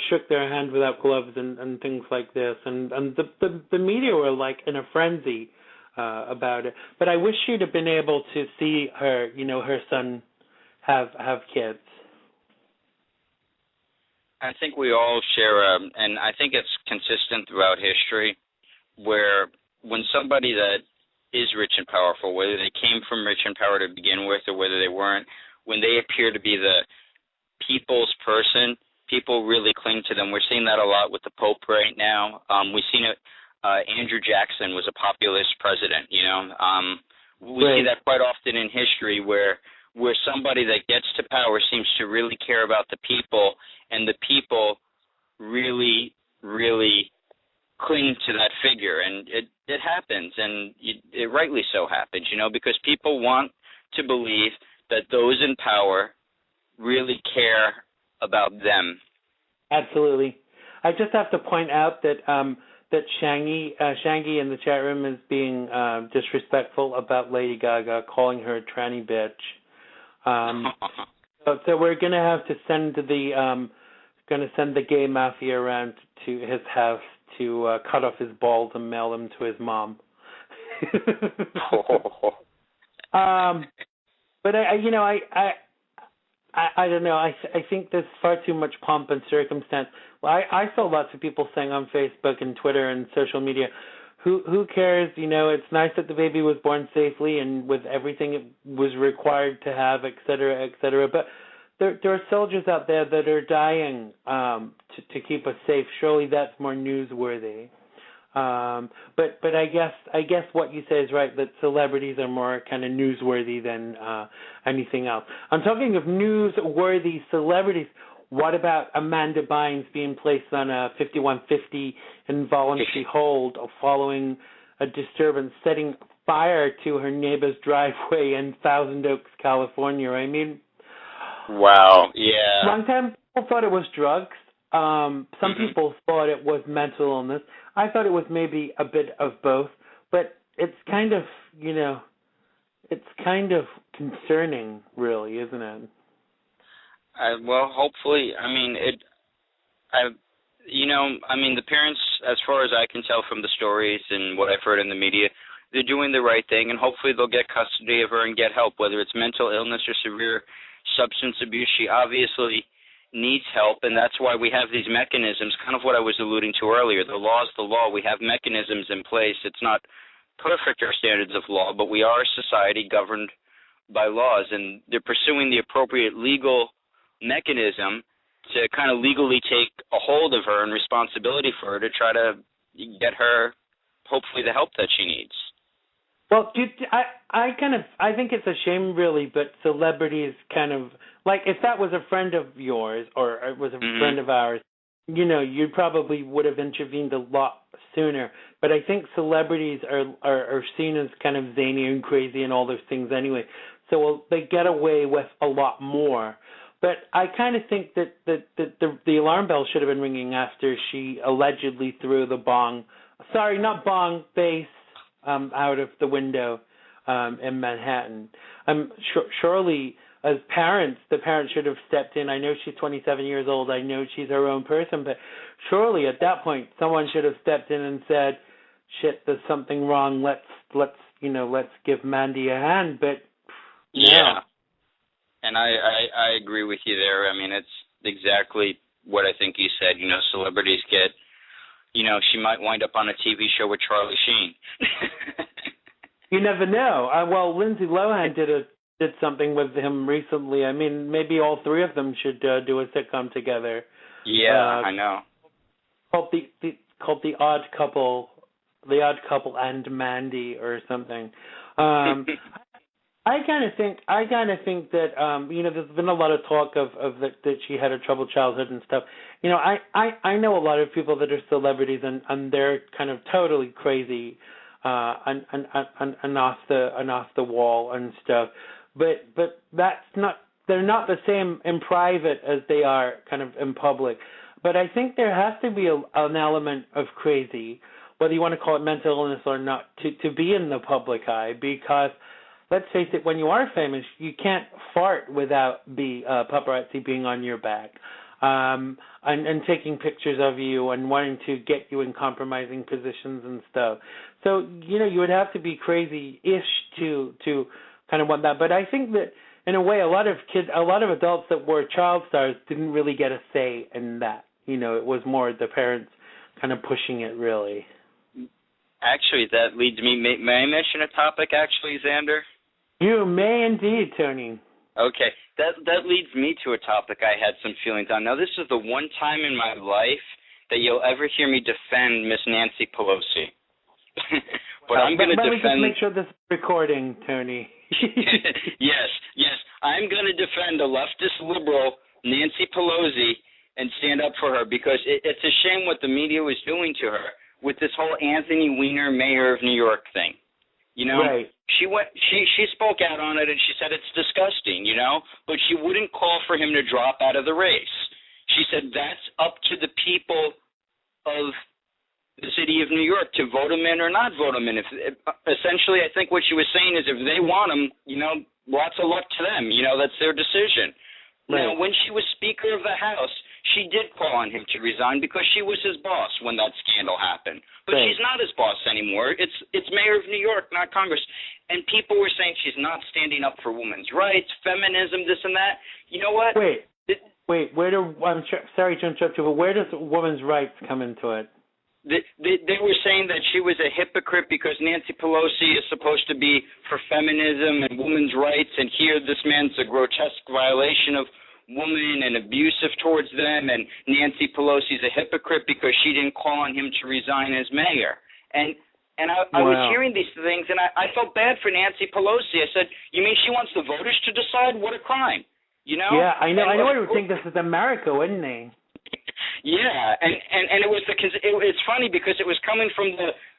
shook their hand without gloves and things like this, and the media were like in a frenzy about it. But I wish she'd have been able to see her, her son have kids. I think we all share, and I think it's consistent throughout history, where when somebody that is rich and powerful, whether they came from rich and power to begin with or whether they weren't, when they appear to be the people's person, people really cling to them. We're seeing that a lot with the Pope right now. We've seen it. Andrew Jackson was a populist president, We see that quite often in history where somebody that gets to power seems to really care about the people, and the people really, really cling to that figure. And it happens, and it rightly so happens, because people want to believe that those in power really care about them. Absolutely. I just have to point out that that Shangy in the chat room is being disrespectful about Lady Gaga, calling her a tranny bitch. So we're gonna have to send the gay mafia around to his house to cut off his balls and mail them to his mom. But I don't know. I think there's far too much pomp and circumstance. Well, I saw lots of people saying on Facebook and Twitter and social media, who cares? It's nice that the baby was born safely and with everything it was required to have, et cetera, et cetera. But there are soldiers out there that are dying to keep us safe. Surely that's more newsworthy. But I guess what you say is right, that celebrities are more kind of newsworthy than anything else. I'm talking of newsworthy celebrities. What about Amanda Bynes being placed on a 5150 involuntary hold following a disturbance setting fire to her neighbor's driveway in Thousand Oaks, California? I mean, wow, yeah. Long time people thought it was drugs. Some people thought it was mental illness. I thought it was maybe a bit of both, but it's kind of, it's kind of concerning, really, isn't it? Well, hopefully, the parents, as far as I can tell from the stories and what I've heard in the media, they're doing the right thing, and hopefully they'll get custody of her and get help, whether it's mental illness or severe substance abuse. She obviously needs help, and that's why we have these mechanisms, kind of what I was alluding to earlier. The law is the law. We have mechanisms in place. It's not perfect, our standards of law, but we are a society governed by laws, and they're pursuing the appropriate legal mechanism to kind of legally take a hold of her and responsibility for her to try to get her, hopefully, the help that she needs. Well, I think it's a shame, really, but celebrities kind of, like, if that was a friend of yours or it was a friend of ours, you probably would have intervened a lot sooner. But I think celebrities are seen as kind of zany and crazy and all those things anyway. So they get away with a lot more. But I kind of think that the alarm bell should have been ringing after she allegedly threw the bass out of the window in Manhattan. Surely, as parents, the parents should have stepped in. I know she's 27 years old. I know she's her own person, but surely at that point, someone should have stepped in and said, "Shit, there's something wrong. Let's give Mandy a hand." But yeah, and I agree with you there. I mean, it's exactly what I think you said. Celebrities get. She might wind up on a TV show with Charlie Sheen. You never know. Well, Lindsay Lohan did something with him recently. I mean, maybe all three of them should do a sitcom together. Yeah, I know. Called the Odd Couple, and Mandy or something. I kind of think that there's been a lot of talk of that she had a troubled childhood and stuff. I know a lot of people that are celebrities and they're kind of totally crazy and off the wall and stuff. But they're not the same in private as they are kind of in public. But I think there has to be an element of crazy, whether you want to call it mental illness or not, to be in the public eye, because let's face it, when you are famous, you can't fart without the paparazzi being on your back. And taking pictures of you and wanting to get you in compromising positions and stuff. So, you would have to be crazy-ish to kind of want that. But I think that, in a way, a lot of adults that were child stars didn't really get a say in that. It was more the parents kind of pushing it, really. Actually, that leads me, may I mention a topic, actually, Xander? You may indeed, Tony. Okay, that leads me to a topic I had some feelings on. Now, this is the one time in my life that you'll ever hear me defend Miss Nancy Pelosi. But I'm going to defend... Let me just make sure this is recording, Tony. Yes. I'm going to defend the leftist liberal Nancy Pelosi and stand up for her because it's a shame what the media was doing to her with this whole Anthony Weiner, mayor of New York thing. Right. She spoke out on it and she said it's disgusting, but she wouldn't call for him to drop out of the race. She said that's up to the people of the city of New York to vote him in or not vote him in. Essentially, I think what she was saying is if they want him, lots of luck to them. That's their decision. Right. Now, when she was Speaker of the House, she did call on him to resign because she was his boss when that scandal happened. But right. She's not his boss anymore. It's mayor of New York, not Congress. And people were saying she's not standing up for women's rights, feminism, this and that. You know what? Wait. I'm sorry to interrupt you, but where does women's rights come into it? They were saying that she was a hypocrite because Nancy Pelosi is supposed to be for feminism and women's rights, and here this man's a grotesque violation of women and abusive towards them, and Nancy Pelosi's a hypocrite because she didn't call on him to resign as mayor. And I was hearing these things, and I felt bad for Nancy Pelosi. I said, you mean she wants the voters to decide? What a crime, Yeah, I know. I know. I would think this is America, wouldn't they? Yeah, and it's funny because it was coming from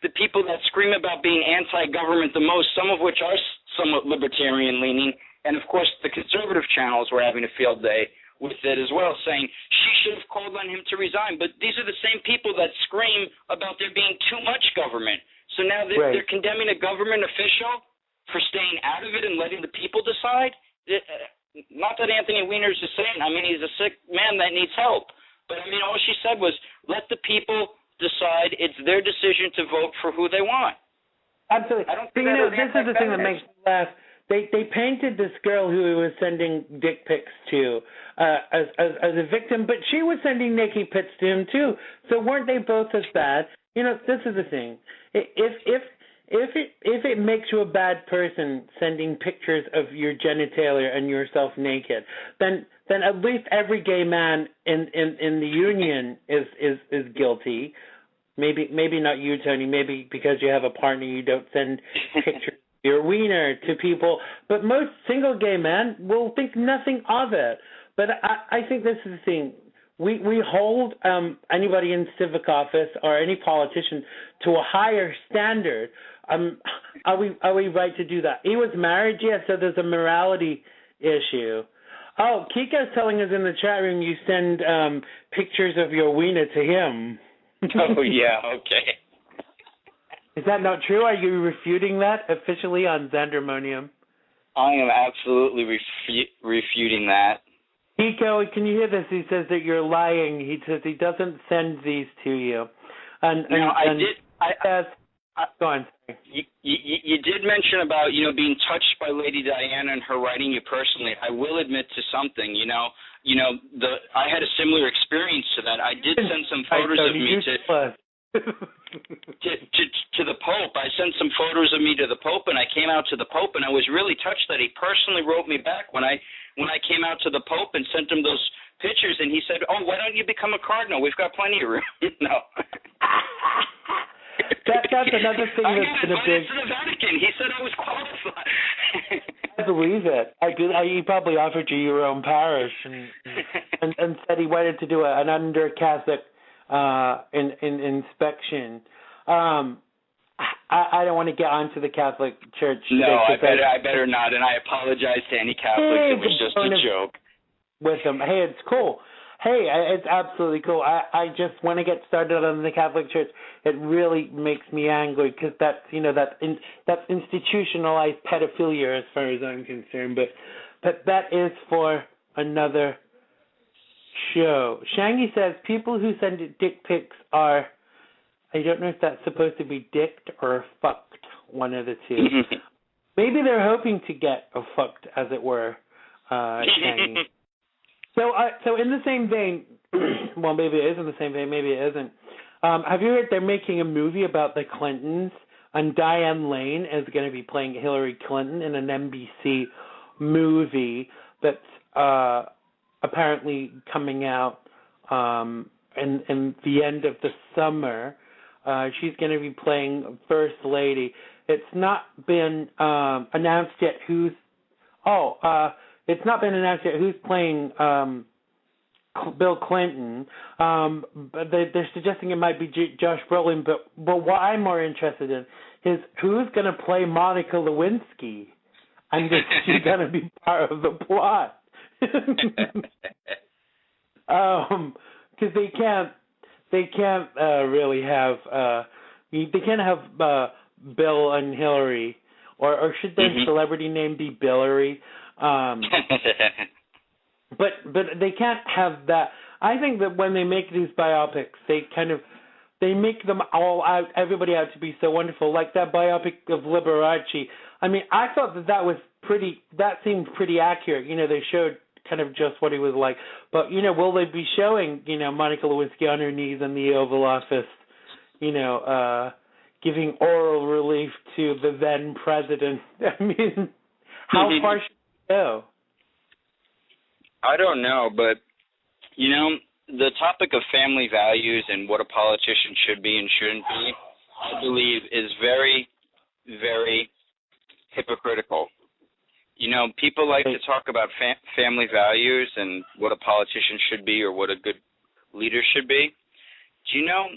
the people that scream about being anti-government the most, some of which are somewhat libertarian-leaning, and of course the conservative channels were having a field day with it as well, saying she should have called on him to resign. But these are the same people that scream about there being too much government. So now they're condemning a government official for staying out of it and letting the people decide. Not that Anthony Weiner's is saying. I mean, he's a sick man that needs help. But, I mean, all she said was, let the people decide. It's their decision to vote for who they want. Absolutely. This is the thing that makes me laugh. They painted this girl who he was sending dick pics to as a victim, but she was sending naked pics to him, too. So weren't they both as bad? This is the thing. If it makes you a bad person sending pictures of your genitalia and yourself naked, then at least every gay man in the union is guilty. Maybe not you, Tony. Maybe because you have a partner, you don't send pictures of your wiener to people. But most single gay men will think nothing of it. But I think this is the thing. We hold anybody in civic office or any politician to a higher standard. Are we right to do that? He was married, yes, so there's a morality issue. Oh, Kika's telling us in the chat room you send pictures of your wiener to him. Oh, yeah, okay. Is that not true? Are you refuting that officially on XANDERMONIUM? I am absolutely refuting that. Kiko, can you hear this? He says that you're lying. He says he doesn't send these to you. Go on. You did mention about, being touched by Lady Diana and her writing you personally. I will admit to something, I had a similar experience to that. I did send some photos of me to the Pope. I sent some photos of me to the Pope, and I came out to the Pope, and I was really touched that he personally wrote me back when I came out to the Pope and sent him those pictures, and he said, "Oh, why don't you become a cardinal? We've got plenty of room." No. That's another thing that's been a big. To the Vatican. He said I was qualified. I believe it. He probably offered you your own parish and said he wanted to do an under-Catholic inspection. I don't want to get onto the Catholic Church. No, I better not, and I apologize to any Catholics. It was just a joke. With them. Hey, it's cool. Hey, it's absolutely cool. I just, when I get started on the Catholic Church, it really makes me angry because that's, that's institutionalized pedophilia as far as I'm concerned. But that is for another show. Shangy says people who send dick pics are, I don't know if that's supposed to be dicked or fucked, one of the two. Maybe they're hoping to get fucked, as it were, Shangy. So in the same vein, well, maybe it is in the same vein, maybe it isn't. Have you heard they're making a movie about the Clintons? And Diane Lane is going to be playing Hillary Clinton in an NBC movie that's apparently coming out in the end of the summer. She's going to be playing First Lady. It's not been announced yet who's. It's not been announced yet who's playing Bill Clinton. But they're suggesting it might be Josh Brolin. But what I'm more interested in is who's going to play Monica Lewinsky, and is she going to be part of the plot? Because they can't really have they can't have Bill and Hillary, or should their celebrity name be Billary? But they can't have that. I think that when they make these biopics, they make them all out, everybody out to be so wonderful, like that biopic of Liberace. I mean, I thought that seemed pretty accurate. They showed kind of just what he was like. But, will they be showing, Monica Lewinsky on her knees in the Oval Office, giving oral relief to the then president? I mean, how far should we go? I don't know, but, the topic of family values and what a politician should be and shouldn't be, I believe, is very, very hypocritical. People like to talk about family values and what a politician should be or what a good leader should be. Do you know,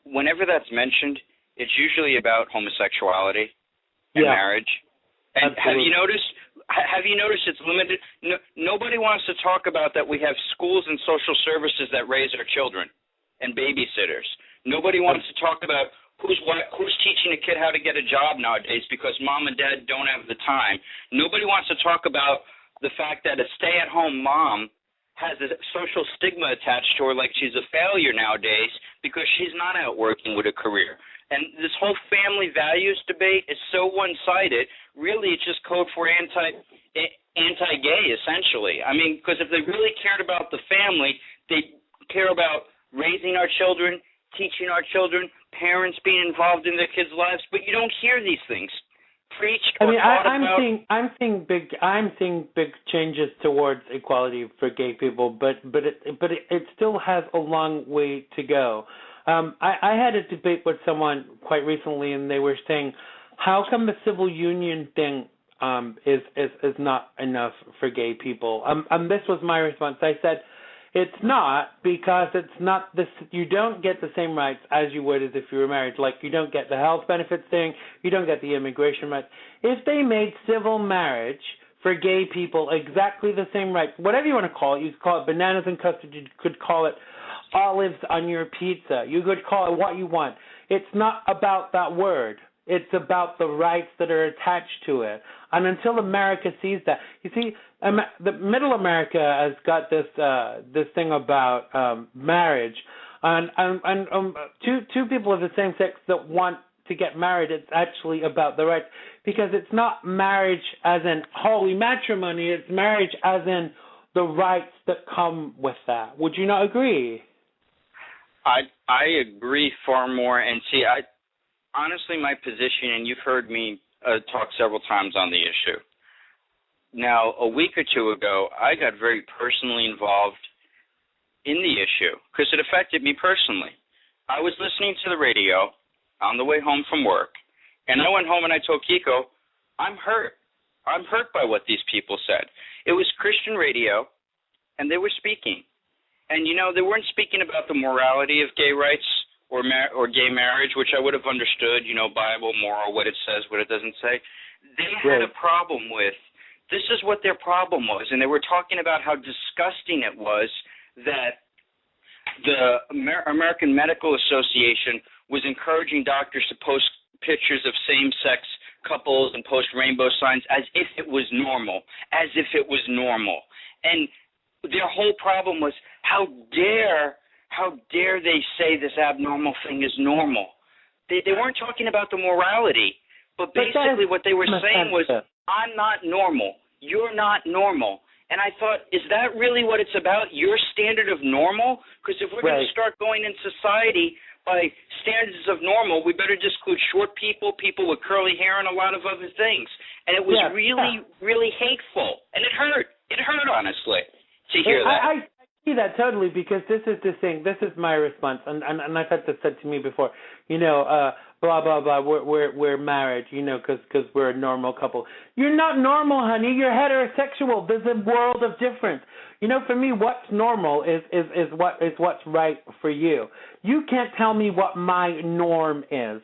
whenever that's mentioned, it's usually about homosexuality and marriage. And absolutely. Have you noticed it's limited? Nobody wants to talk about that we have schools and social services that raise our children and babysitters. Nobody wants to talk about who's teaching a kid how to get a job nowadays because mom and dad don't have the time. Nobody wants to talk about the fact that a stay-at-home mom has a social stigma attached to her like she's a failure nowadays because she's not out working with a career. And this whole family values debate is so one-sided. Really, it's just code for anti-gay, essentially. I mean, because if they really cared about the family, they care about raising our children, teaching our children, parents being involved in their kids' lives. But you don't hear these things preached or taught about. I'm seeing big changes towards equality for gay people, but it still has a long way to go. I had a debate with someone quite recently, and they were saying, how come the civil union thing is not enough for gay people? This was my response. I said, it's not, because it's not this. You don't get the same rights as you would as if you were married. Like, you don't get the health benefits thing. You don't get the immigration rights. If they made civil marriage for gay people exactly the same rights, whatever you want to call it, you could call it bananas and custard, you could call it olives on your pizza, you could call it what you want. It's not about that word. It's about the rights that are attached to it. And until America sees that, you see, the Middle America has got this thing about marriage, and two people of the same sex that want to get married. It's actually about the rights, because it's not marriage as in holy matrimony. It's marriage as in the rights that come with that. Would you not agree? I agree far more. And see, honestly, my position, and you've heard me talk several times on the issue. Now, a week or two ago, I got very personally involved in the issue because it affected me personally. I was listening to the radio on the way home from work, and I went home and I told Kiko, I'm hurt. I'm hurt by what these people said. It was Christian radio, and they were speaking. And, they weren't speaking about the morality of gay rights or gay marriage, which I would have understood, Bible, moral, what it says, what it doesn't say. They had a problem with, this is what their problem was, and they were talking about how disgusting it was that the American Medical Association was encouraging doctors to post pictures of same-sex couples and post rainbow signs as if it was normal, And their whole problem was, how dare they say this abnormal thing is normal? They weren't talking about the morality, but basically what they were saying was, I'm not normal, you're not normal. And I thought, is that really what it's about, your standard of normal? Because if we're going to start going in society by standards of normal, we better just include short people, people with curly hair, and a lot of other things. And it was really hateful. And it hurt. It hurt, honestly, to hear that. I see that totally, because this is the thing. This is my response. And I've had this said to me before. Blah, blah, blah, we're married, because we're a normal couple. You're not normal, honey. You're heterosexual. There's a world of difference. For me, what's normal is what's right for you. You can't tell me what my norm is.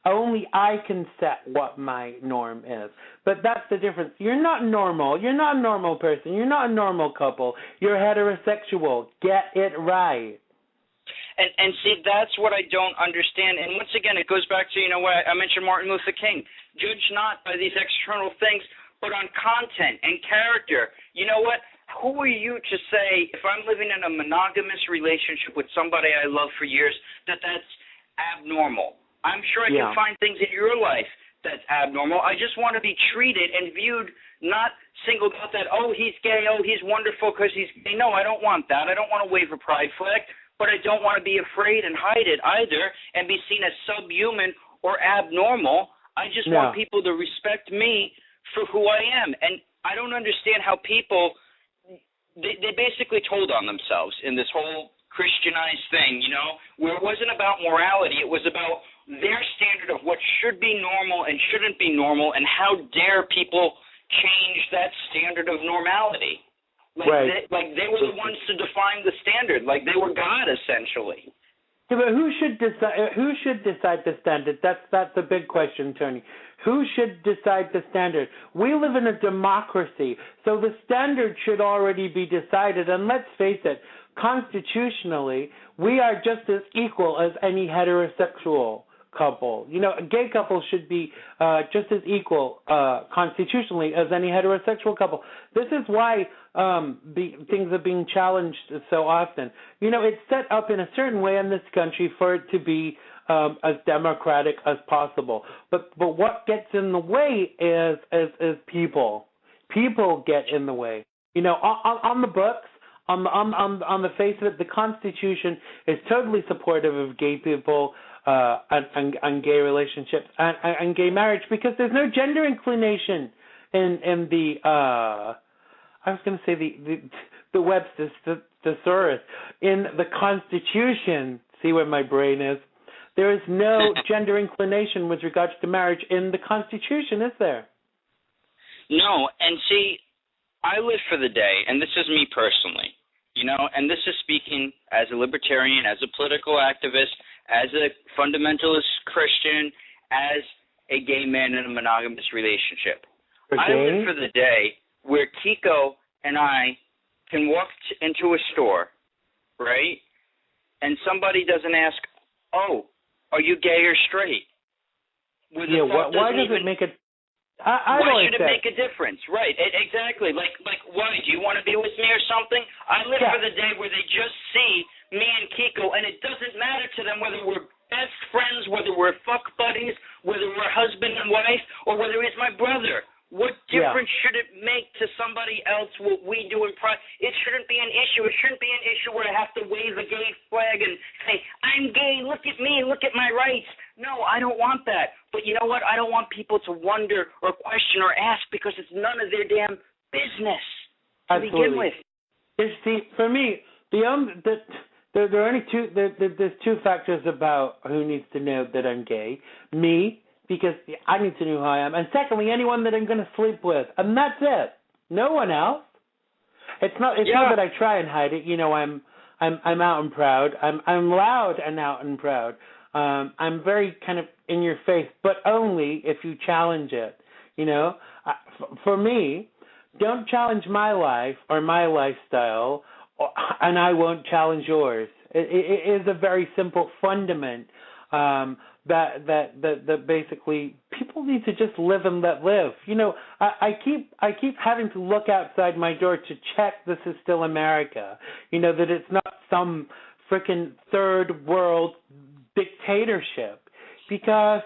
Only I can set what my norm is. But that's the difference. You're not normal. You're not a normal person. You're not a normal couple. You're heterosexual. Get it right. And see, that's what I don't understand. And once again, it goes back to, what I mentioned Martin Luther King. Judge not by these external things, but on content and character. You know what? Who are you to say, if I'm living in a monogamous relationship with somebody I love for years, that's abnormal? I'm sure I can find things in your life that's abnormal. I just want to be treated and viewed, not singled out that, oh, he's gay, oh, he's wonderful because he's gay. No, I don't want that. I don't want to wave a pride flag. But I don't want to be afraid and hide it either and be seen as subhuman or abnormal. I just want people to respect me for who I am. And I don't understand how people, they basically told on themselves in this whole Christianized thing, where it wasn't about morality. It was about their standard of what should be normal and shouldn't be normal, and how dare people change that standard of normality. They were the ones to define the standard, like they were God, essentially. Yeah, but who should decide? Who should decide the standard? That's a big question, Tony. Who should decide the standard? We live in a democracy, so the standard should already be decided. And let's face it, constitutionally, we are just as equal as any heterosexual couple. A gay couple should be just as equal constitutionally as any heterosexual couple. This is why things are being challenged so often. It's set up in a certain way in this country for it to be as democratic as possible. But what gets in the way is people. People get in the way. On the books, on the face of it, the Constitution is totally supportive of gay people and gay relationships and gay marriage, because there's no gender inclination in the I was going to say the Webster's thesaurus in the Constitution. See where my brain is. There is no gender inclination with regards to marriage in the Constitution, is there? No, and see, I live for the day, and this is me personally, and this is speaking as a libertarian, as a political activist, as a fundamentalist Christian, as a gay man in a monogamous relationship. Okay. I live for the day where Kiko and I can walk into a store, right, and somebody doesn't ask, oh, are you gay or straight? Why does it make it? Why should it make a difference? Right, exactly. Like, why? Do you want to be with me or something? I live for the day where they just see me and Kiko, and it doesn't matter to them whether we're best friends, whether we're fuck buddies, whether we're husband and wife, or whether he's my brother. What difference should it make to somebody else what we do in private? It shouldn't be an issue. It shouldn't be an issue where I have to wave a gay flag and say, I'm gay, look at me, look at my rights. No, I don't want that. But you know what? I don't want people to wonder or question or ask, because it's none of their damn business to begin with. See, for me, there are only there's two factors about who needs to know that I'm gay. Me, because I need to know who I am, and secondly, anyone that I'm going to sleep with, and that's it. No one else. It's not that I try and hide it. I'm out and proud. I'm loud and out and proud. I'm very kind of in your face, but only if you challenge it. For me, don't challenge my life or my lifestyle and I won't challenge yours. It is a very simple fundament that basically people need to just live and let live. You know, I keep having to look outside my door to check this is still America. You know, that it's not some frickin' third world dictatorship, because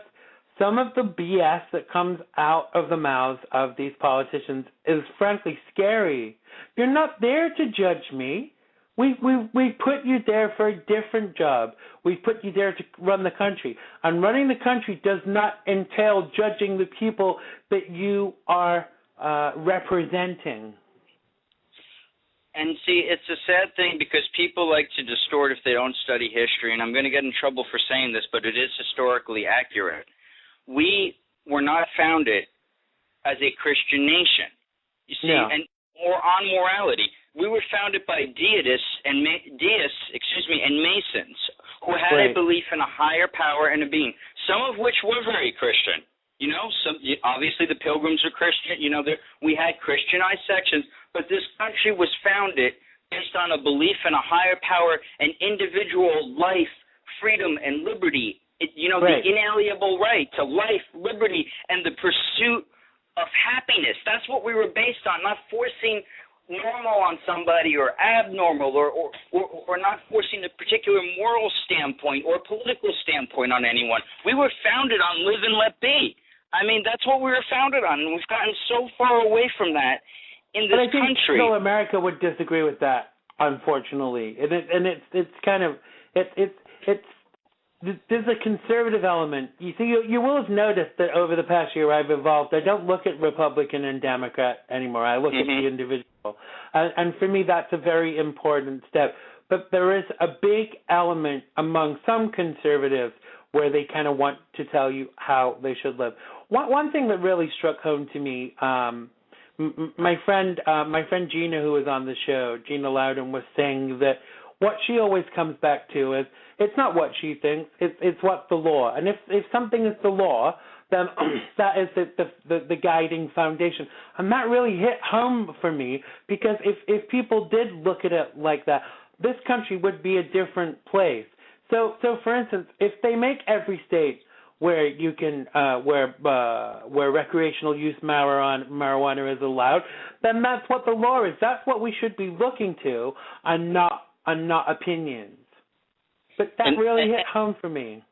some of the BS that comes out of the mouths of these politicians is frankly scary. You're not there to judge me. We put you there for a different job. We put you there to run the country. And running the country does not entail judging the people that you are representing. And see, it's a sad thing because people like to distort if they don't study history, and I'm going to get in trouble for saying this, but it is historically accurate. We were not founded as a Christian nation, you see, no. and or on morality. We were founded by deists and Masons who had right. a belief in a higher power and a being, some of which were very Christian. You know, obviously the Pilgrims were Christian. You know, we had Christianized sections, but this country was founded based on a belief in a higher power and individual life, freedom, and liberty. Right. The inalienable right to life, liberty, and the pursuit of happiness. That's what we were based on, not forcing normal on somebody or abnormal or not forcing a particular moral standpoint or political standpoint on anyone. We were founded on live and let be. I mean, that's what we were founded on, and we've gotten so far away from that in this country. But I think still America would disagree with that, unfortunately. There's a conservative element. You see, you will have noticed that over the past year I've evolved. I don't look at Republican and Democrat anymore. I look at the individual. And for me, that's a very important step. But there is a big element among some conservatives where they kind of want to tell you how they should live. One thing that really struck home to me, my friend Gina, who was on the show, Gina Loudon, was saying that what she always comes back to is it's not what she thinks, it's what's the law. And if something is the law, then that is the guiding foundation. And that really hit home for me, because if people did look at it like that, this country would be a different place. So for instance, if they make every state where you can where recreational use marijuana is allowed, then that's what the law is. That's what we should be looking to, and not opinions. But that really hit home for me.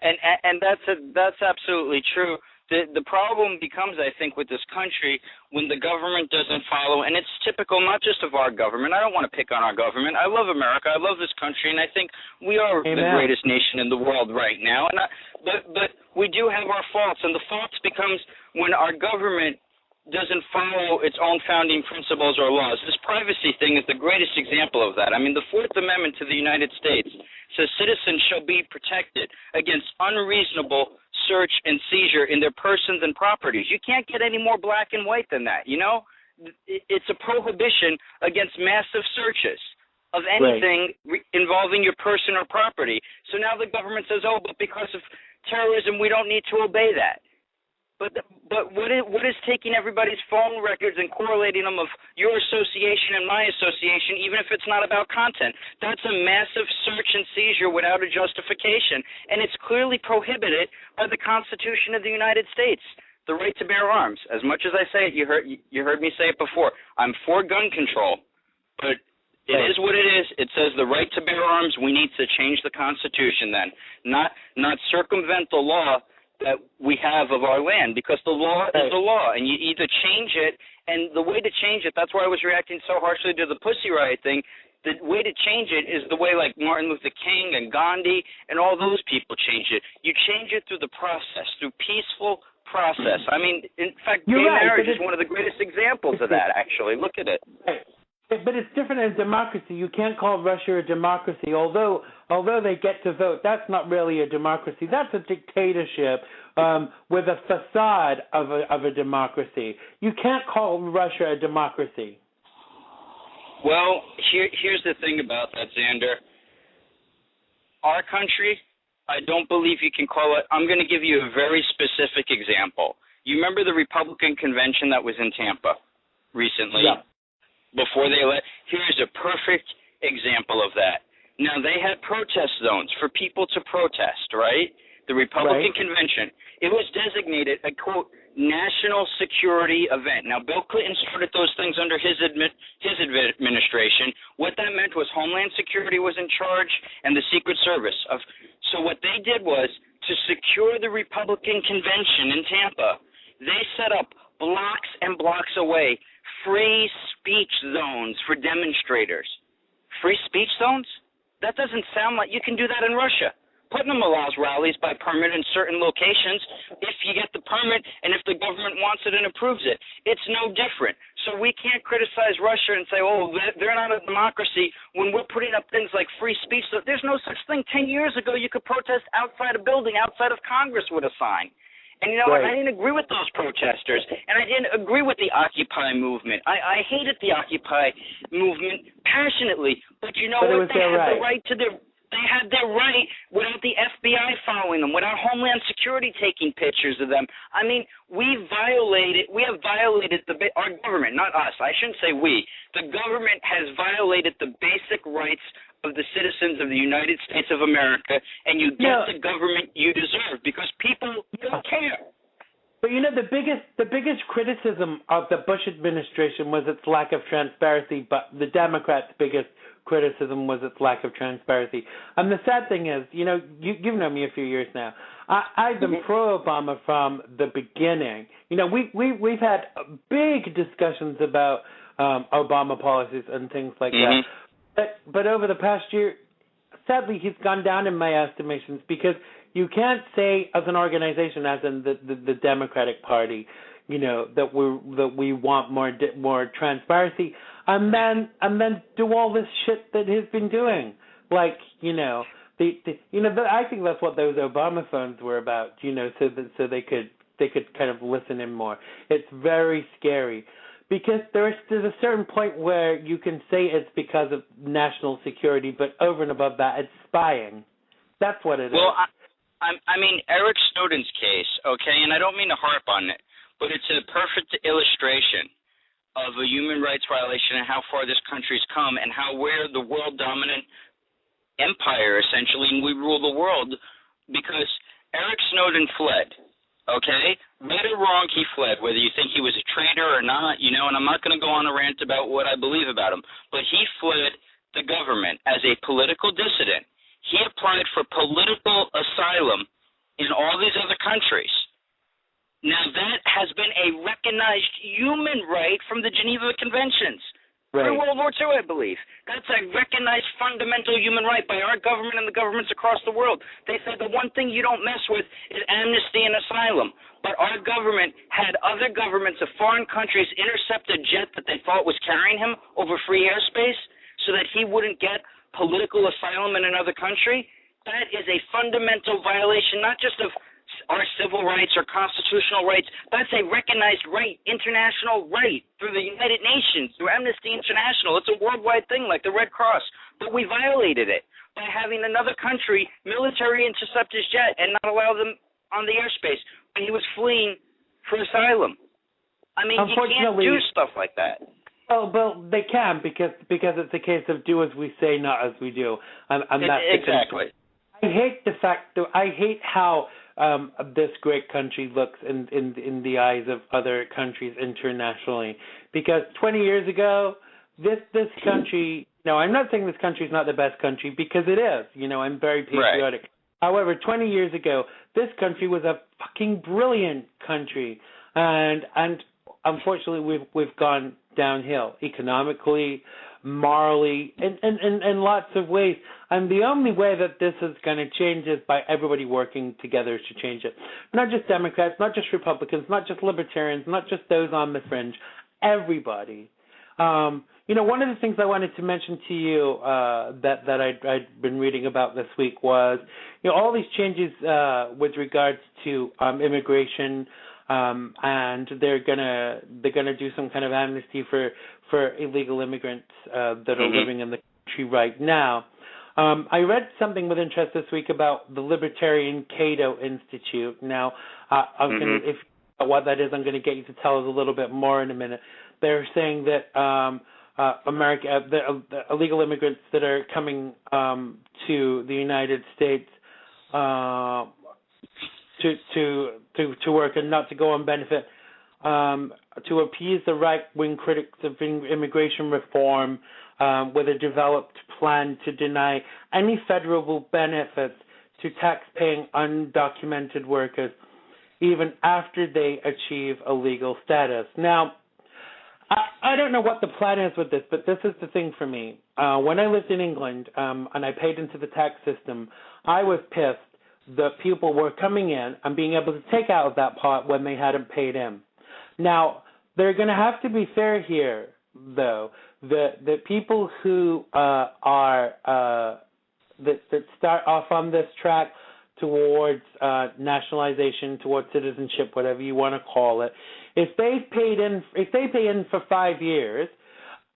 And that's absolutely true. The problem becomes, I think, with this country when the government doesn't follow, and it's typical not just of our government. I don't want to pick on our government. I love America. I love this country, and I think we are Amen. the greatest nation in the world right now. But we do have our faults, and the faults becomes when our government doesn't follow its own founding principles or laws. This privacy thing is the greatest example of that. I mean, the Fourth Amendment to the United States says citizens shall be protected against unreasonable search and seizure in their persons and properties. You can't get any more black and white than that, you know? It's a prohibition against massive searches of anything involving your person or property. So now the government says, oh, but because of terrorism, we don't need to obey that. But what is taking everybody's phone records and correlating them of your association and my association, even if it's not about content? That's a massive search and seizure without a justification, and it's clearly prohibited by the Constitution of the United States, the right to bear arms. As much as I say it, you heard me say it before, I'm for gun control, but it is what it is. It says the right to bear arms. We need to change the Constitution then, not circumvent the law that we have of our land, because the law is the law, and you either change it, and the way to change it, that's why I was reacting so harshly to the Pussy Riot thing. The way to change it is the way like Martin Luther King and Gandhi and all those people changed it. You change it through the process, through peaceful process. I mean, in fact, gay marriage is one of the greatest examples of that, actually. Look at it. But it's different in democracy. You can't call Russia a democracy. Although they get to vote, that's not really a democracy. That's a dictatorship with a facade of a democracy. You can't call Russia a democracy. Well, here's the thing about that, Xander. Our country, I don't believe you can call it. I'm going to give you a very specific example. You remember the Republican convention that was in Tampa recently? Yeah. Before they Here's a perfect example of that. Now, they had protest zones for people to protest, right? The Republican Convention. It was designated a, quote, national security event. Now, Bill Clinton started those things under his administration. What that meant was Homeland Security was in charge and the Secret Service. So what they did was, to secure the Republican Convention in Tampa, they set up blocks and blocks away free speech zones for demonstrators. Free speech zones? That doesn't sound like you can do that in Russia. Putnam allows rallies by permit in certain locations if you get the permit and if the government wants it and approves it. It's no different. So we can't criticize Russia and say, oh, they're not a democracy when we're putting up things like free speech. So there's no such thing. 10 years ago, you could protest outside a building, outside of Congress with a sign. And you know what? I didn't agree with those protesters, and I didn't agree with the Occupy movement. I hated the Occupy movement passionately. But you know what? They had the right to their... They had their right without the FBI following them, without Homeland Security taking pictures of them. I mean, we have violated our government, not us. I shouldn't say we. The government has violated the basic rights of the citizens of the United States of America, and you get the government you deserve because people don't care. But you know, the biggest criticism of the Bush administration was its lack of transparency, but the Democrats' biggest criticism was its lack of transparency. And the sad thing is, you know, you've known me a few years now. I've been pro-Obama from the beginning. You know, we've had big discussions about Obama policies and things like that. But over the past year, sadly, he's gone down in my estimations because you can't say as an organization, as in the Democratic Party, you know, that we want more transparency, and then do all this shit that he's been doing, like, you know, I think that's what those Obama phones were about, you know, so they could kind of listen in more. It's very scary because there's a certain point where you can say it's because of national security, but over and above that, it's spying. That's what it is. Well, I mean, Eric Snowden's case, okay, and I don't mean to harp on it, but it's a perfect illustration of a human rights violation and how far this country's come and how we're the world dominant empire, essentially, and we rule the world because Eric Snowden fled, okay? Right or wrong, he fled, whether you think he was a traitor or not, you know, and I'm not going to go on a rant about what I believe about him, but he fled the government as a political dissident. He applied for political asylum in all these other countries. Now, that has been a recognized human right from the Geneva Conventions. Through World War II, I believe. That's a recognized fundamental human right by our government and the governments across the world. They said the one thing you don't mess with is amnesty and asylum. But our government had other governments of foreign countries intercept a jet that they thought was carrying him over free airspace so that he wouldn't get political asylum in another country. That is a fundamental violation, not just of our civil rights or constitutional rights. That's a recognized right, international right, through the United Nations, through Amnesty International. It's a worldwide thing like the Red Cross. But we violated it by having another country military intercept his jet and not allow them on the airspace when he was fleeing for asylum. I mean, you can't do stuff like that. Oh, well, they can because it's a case of do as we say, not as we do. And that's exactly. I hate the fact that I hate how this great country looks in the eyes of other countries internationally. Because 20 years ago, this country, no, I'm not saying this country is not the best country, because it is. You know, I'm very patriotic. Right. However, 20 years ago, this country was a fucking brilliant country. And unfortunately, we've gone downhill economically, morally, in lots of ways. And the only way that this is going to change is by everybody working together to change it. Not just Democrats, not just Republicans, not just Libertarians, not just those on the fringe. Everybody. You know, one of the things I wanted to mention to you that I'd been reading about this week was, you know, all these changes with regards to immigration, and they're gonna do some kind of amnesty for illegal immigrants that are living in the country right now. I read something with interest this week about the Libertarian Cato Institute. Now, what that is, I'm going to get you to tell us a little bit more in a minute. They're saying that the illegal immigrants that are coming to the United States to work and not to go on benefit, to appease the right-wing critics of immigration reform with a developed plan to deny any federal benefits to tax-paying undocumented workers even after they achieve a legal status. Now, I don't know what the plan is with this, but this is the thing for me. When I lived in England and I paid into the tax system, I was pissed that people were coming in and being able to take out of that pot when they hadn't paid in. Now, they're going to have to be fair here, though. The people who that start off on this track towards nationalization, towards citizenship, whatever you want to call it, if they pay in for 5 years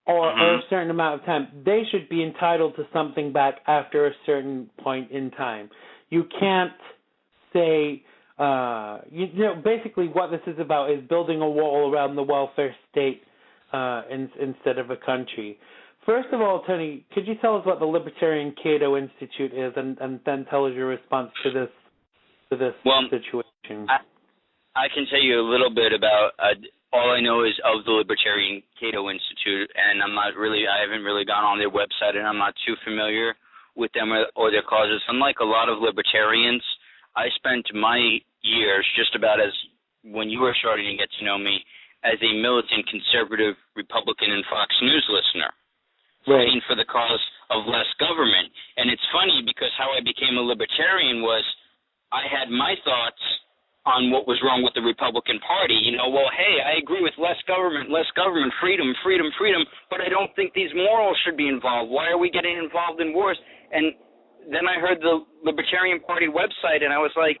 or a certain amount of time, they should be entitled to something back after a certain point in time. You can't say, basically what this is about is building a wall around the welfare state instead of a country. First of all, Tony, could you tell us what the Libertarian Cato Institute is, and then tell us your response to this situation? I can tell you a little bit about. All I know is of the Libertarian Cato Institute, and I haven't really gone on their website, and I'm not too familiar with them or their causes. Unlike a lot of libertarians, I spent my years just about as when you were starting to get to know me as a militant conservative Republican and Fox News listener, fighting for the cause of less government. And it's funny because how I became a libertarian was I had my thoughts on what was wrong with the Republican Party. Hey, I agree with less government, freedom, but I don't think these morals should be involved. Why are we getting involved in wars? And then I heard the Libertarian Party website, and I was like,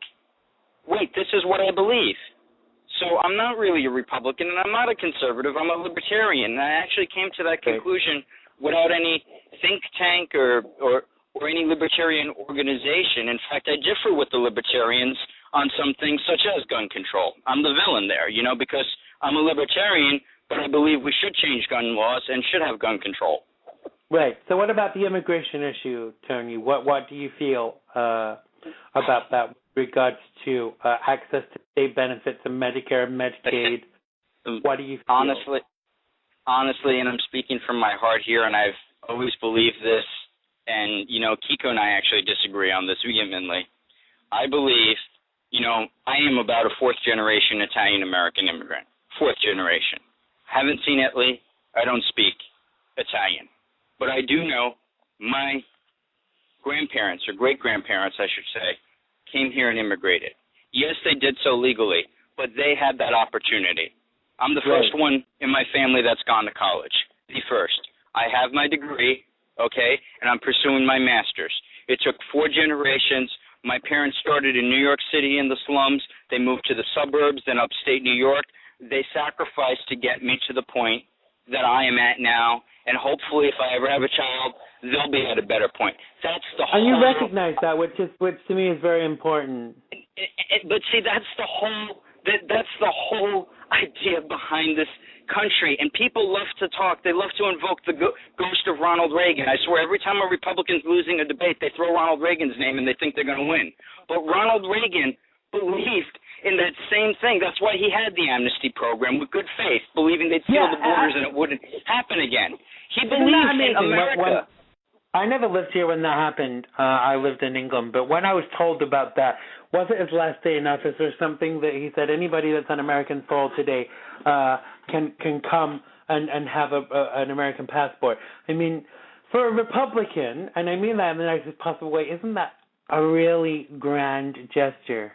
wait, this is what I believe. So I'm not really a Republican, and I'm not a conservative. I'm a libertarian. And I actually came to that conclusion without any think tank or any libertarian organization. In fact, I differ with the libertarians on some things such as gun control. I'm the villain there, because I'm a libertarian, but I believe we should change gun laws and should have gun control. Right. So what about the immigration issue, Tony? What do you feel about that with regards to access to state benefits and Medicare and Medicaid? What do you feel? Honestly, and I'm speaking from my heart here, and I've always believed this, and, Kiko and I actually disagree on this vehemently. I believe, I am about a fourth-generation Italian-American immigrant. Fourth generation. Haven't seen Italy. I don't speak Italian. But I do know my grandparents, or great-grandparents, I should say, came here and immigrated. Yes, they did so legally, but they had that opportunity. I'm the first one in my family that's gone to college, the first. I have my degree, and I'm pursuing my master's. It took 4 generations. My parents started in New York City in the slums. They moved to the suburbs, then upstate New York. They sacrificed to get me to the point that I am at now, and hopefully if I ever have a child, they'll be at a better point. That's the whole... And you recognize that, which to me is very important. But see, that's the whole idea behind this country. And people love to talk. They love to invoke the ghost of Ronald Reagan. I swear, every time a Republican's losing a debate, they throw Ronald Reagan's name and they think they're going to win. But Ronald Reagan believed in that same thing. That's why he had the amnesty program with good faith, believing they'd seal the borders and it wouldn't happen again. He believed in America. I never lived here when that happened. I lived in England. But when I was told about that, was it his last day in office or something that he said anybody that's on American soil today can come and have an American passport? I mean, for a Republican, and I mean that in the nicest possible way, isn't that a really grand gesture?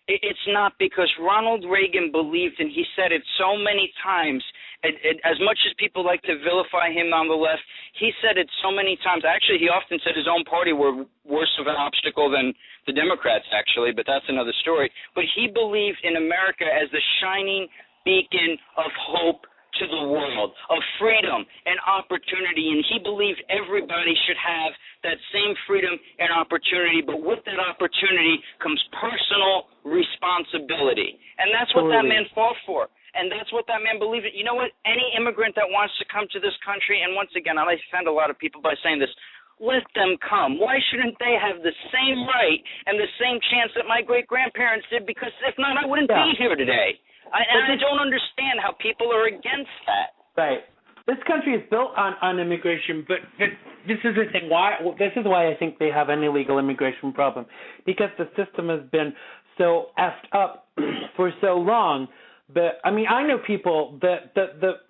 It's not, because Ronald Reagan believed, and he said it so many times, as much as people like to vilify him on the left, he said it so many times. Actually, he often said his own party were worse of an obstacle than the Democrats, actually, but that's another story. But he believed in America as the shining beacon of hope to the world, of freedom and opportunity, and he believed everybody should have that same freedom and opportunity, but with that opportunity comes personal responsibility, and that's what that man fought for. And that's what that man believed in. You know what? Any immigrant that wants to come to this country, and once again, I offend a lot of people by saying this, let them come. Why shouldn't they have the same right and the same chance that my great-grandparents did? Because if not, I wouldn't be here today. I don't understand how people are against that. Right. This country is built on immigration, but this is the thing. This is why I think they have an illegal immigration problem, because the system has been so effed up for so long. But I mean, I know people that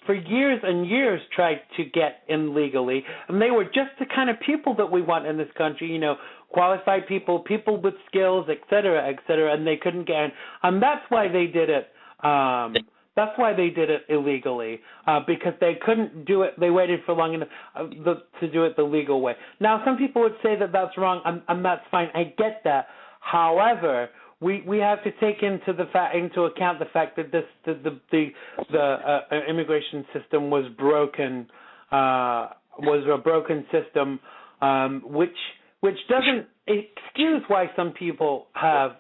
for years and years tried to get in legally, and they were just the kind of people that we want in this country. You know, qualified people, people with skills, et cetera, and they couldn't get in, and that's why they did it. That's why they did it illegally, because they couldn't do it. They waited for long enough to do it the legal way. Now, some people would say that that's wrong, and that's fine. I get that. However, we have to take into account the fact that the immigration system was broken, was a broken system, which doesn't excuse why some people have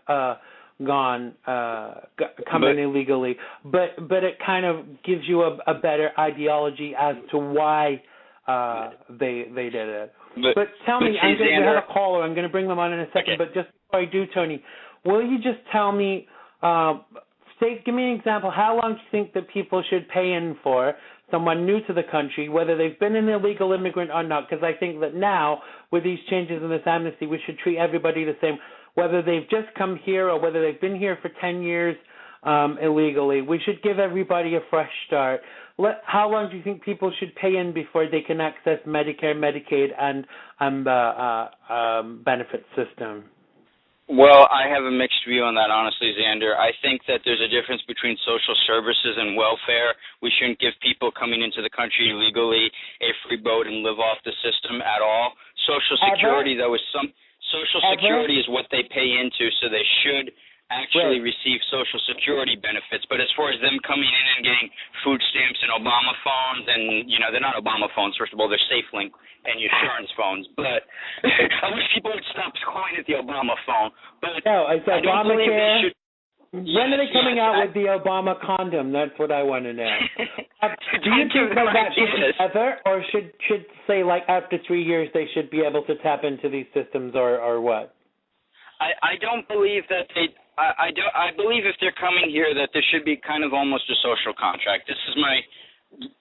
come in illegally, but it kind of gives you a better ideology as to why they did it. But tell me, we have a caller. I'm going to bring them on in a second. Okay. But just before I do, Tony, will you just tell me, give me an example? How long do you think that people should pay in for someone new to the country, whether they've been an illegal immigrant or not? Because I think that now, with these changes in this amnesty, we should treat everybody the same, whether they've just come here or whether they've been here for 10 years illegally. We should give everybody a fresh start. How long do you think people should pay in before they can access Medicare, Medicaid, and benefit system? Well, I have a mixed view on that, honestly, Xander. I think that there's a difference between social services and welfare. We shouldn't give people coming into the country illegally a free boat and live off the system at all. Social Security, though, is Social Security is what they pay into, so they should actually receive Social Security benefits. But as far as them coming in and getting food stamps and Obama phones, and, you know, they're not Obama phones, first of all, they're SafeLink and Assurance phones. But I wish people would stop calling it the Obama phone. But no, it's Obamacare. When are they coming out with the Obama condom? That's what I want to know. Do you think that should be ever, or should say, like, after 3 years they should be able to tap into these systems, or what? I don't believe that they. I believe if they're coming here that there should be kind of almost a social contract. This is my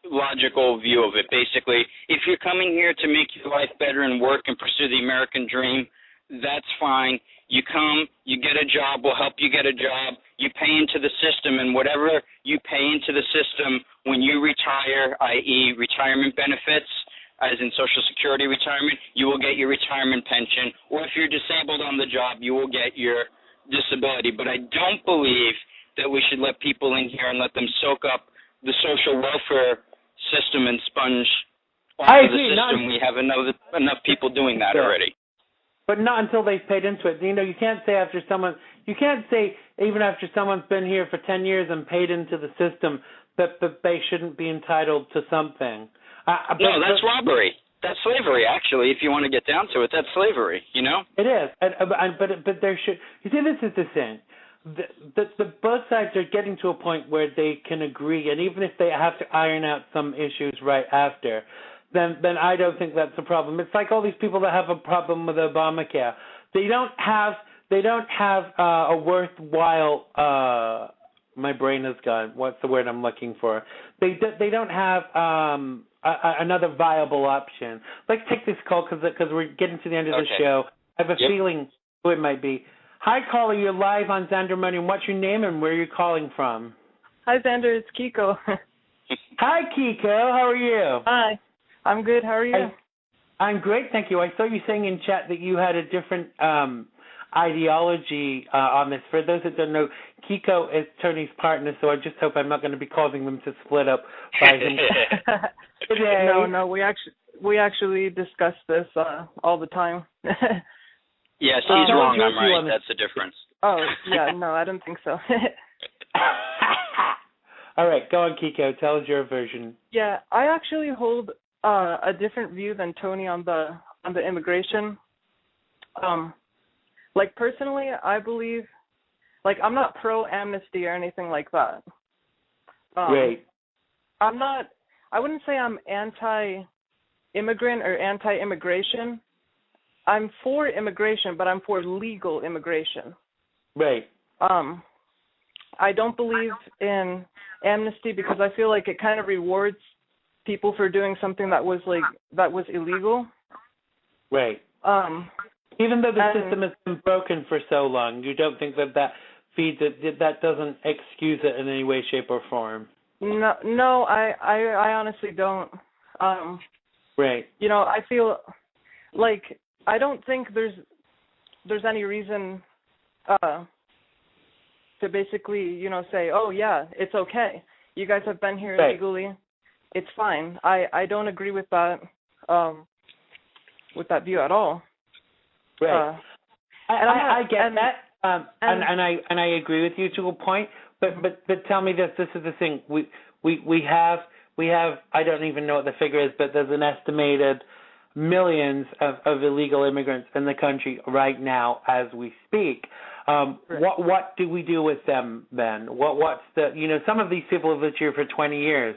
logical view of it. Basically, if you're coming here to make your life better and work and pursue the American dream, that's fine. You come, you get a job, we'll help you get a job, you pay into the system, and whatever you pay into the system when you retire, i.e. retirement benefits, as in Social Security retirement, you will get your retirement pension, or if you're disabled on the job, you will get your disability. But I don't believe that we should let people in here and let them soak up the social welfare system and sponge off of the system. We have enough people doing that already. But not until they've paid into it. You know, you can't say even after someone's been here for 10 years and paid into the system that they shouldn't be entitled to something. No, that's robbery. That's slavery, actually. If you want to get down to it, that's slavery. You know. It is, but there should. You see, this is the thing. The both sides are getting to a point where they can agree, and even if they have to iron out some issues right after, then I don't think that's a problem. It's like all these people that have a problem with Obamacare. They don't have a worthwhile. My brain is gone. What's the word I'm looking for? They don't have another viable option. Let's take this call because we're getting to the end of the show. I have a feeling who it might be. Hi, caller. You're live on XANDERMONIUM. What's your name and where are you calling from? Hi, Xander. It's Kiko. Hi, Kiko. How are you? Hi. I'm good. How are you? I'm great, thank you. I saw you saying in chat that you had a different ideology on this. For those that don't know, Kiko is Tony's partner, so I just hope I'm not going to be causing them to split up by himself. No, we actually discuss this all the time. Yes, he's wrong. I'm right. That's the difference. Oh, yeah, no, I don't think so. All right, go on, Kiko. Tell us your version. Yeah, I actually hold a different view than Tony on the immigration. Like, personally, I believe, like, I'm not pro-amnesty or anything like that. Right. I wouldn't say I'm anti-immigrant or anti-immigration. I'm for immigration, but I'm for legal immigration. Right. I don't believe in amnesty because I feel like it kind of rewards people for doing something that was illegal. Right. Even though the system has been broken for so long, you don't think that feeds it, that doesn't excuse it in any way, shape, or form? No, I honestly don't. Right. You know, I feel like I don't think there's any reason to basically, you know, say, oh yeah, it's okay. You guys have been here illegally. It's fine. I don't agree with that view at all. Right. I get that. And I agree with you to a point. But tell me this. This is the thing. We have. I don't even know what the figure is, but there's an estimated millions of illegal immigrants in the country right now as we speak. What do we do with them then? What's the, you know, some of these people have lived here for 20 years.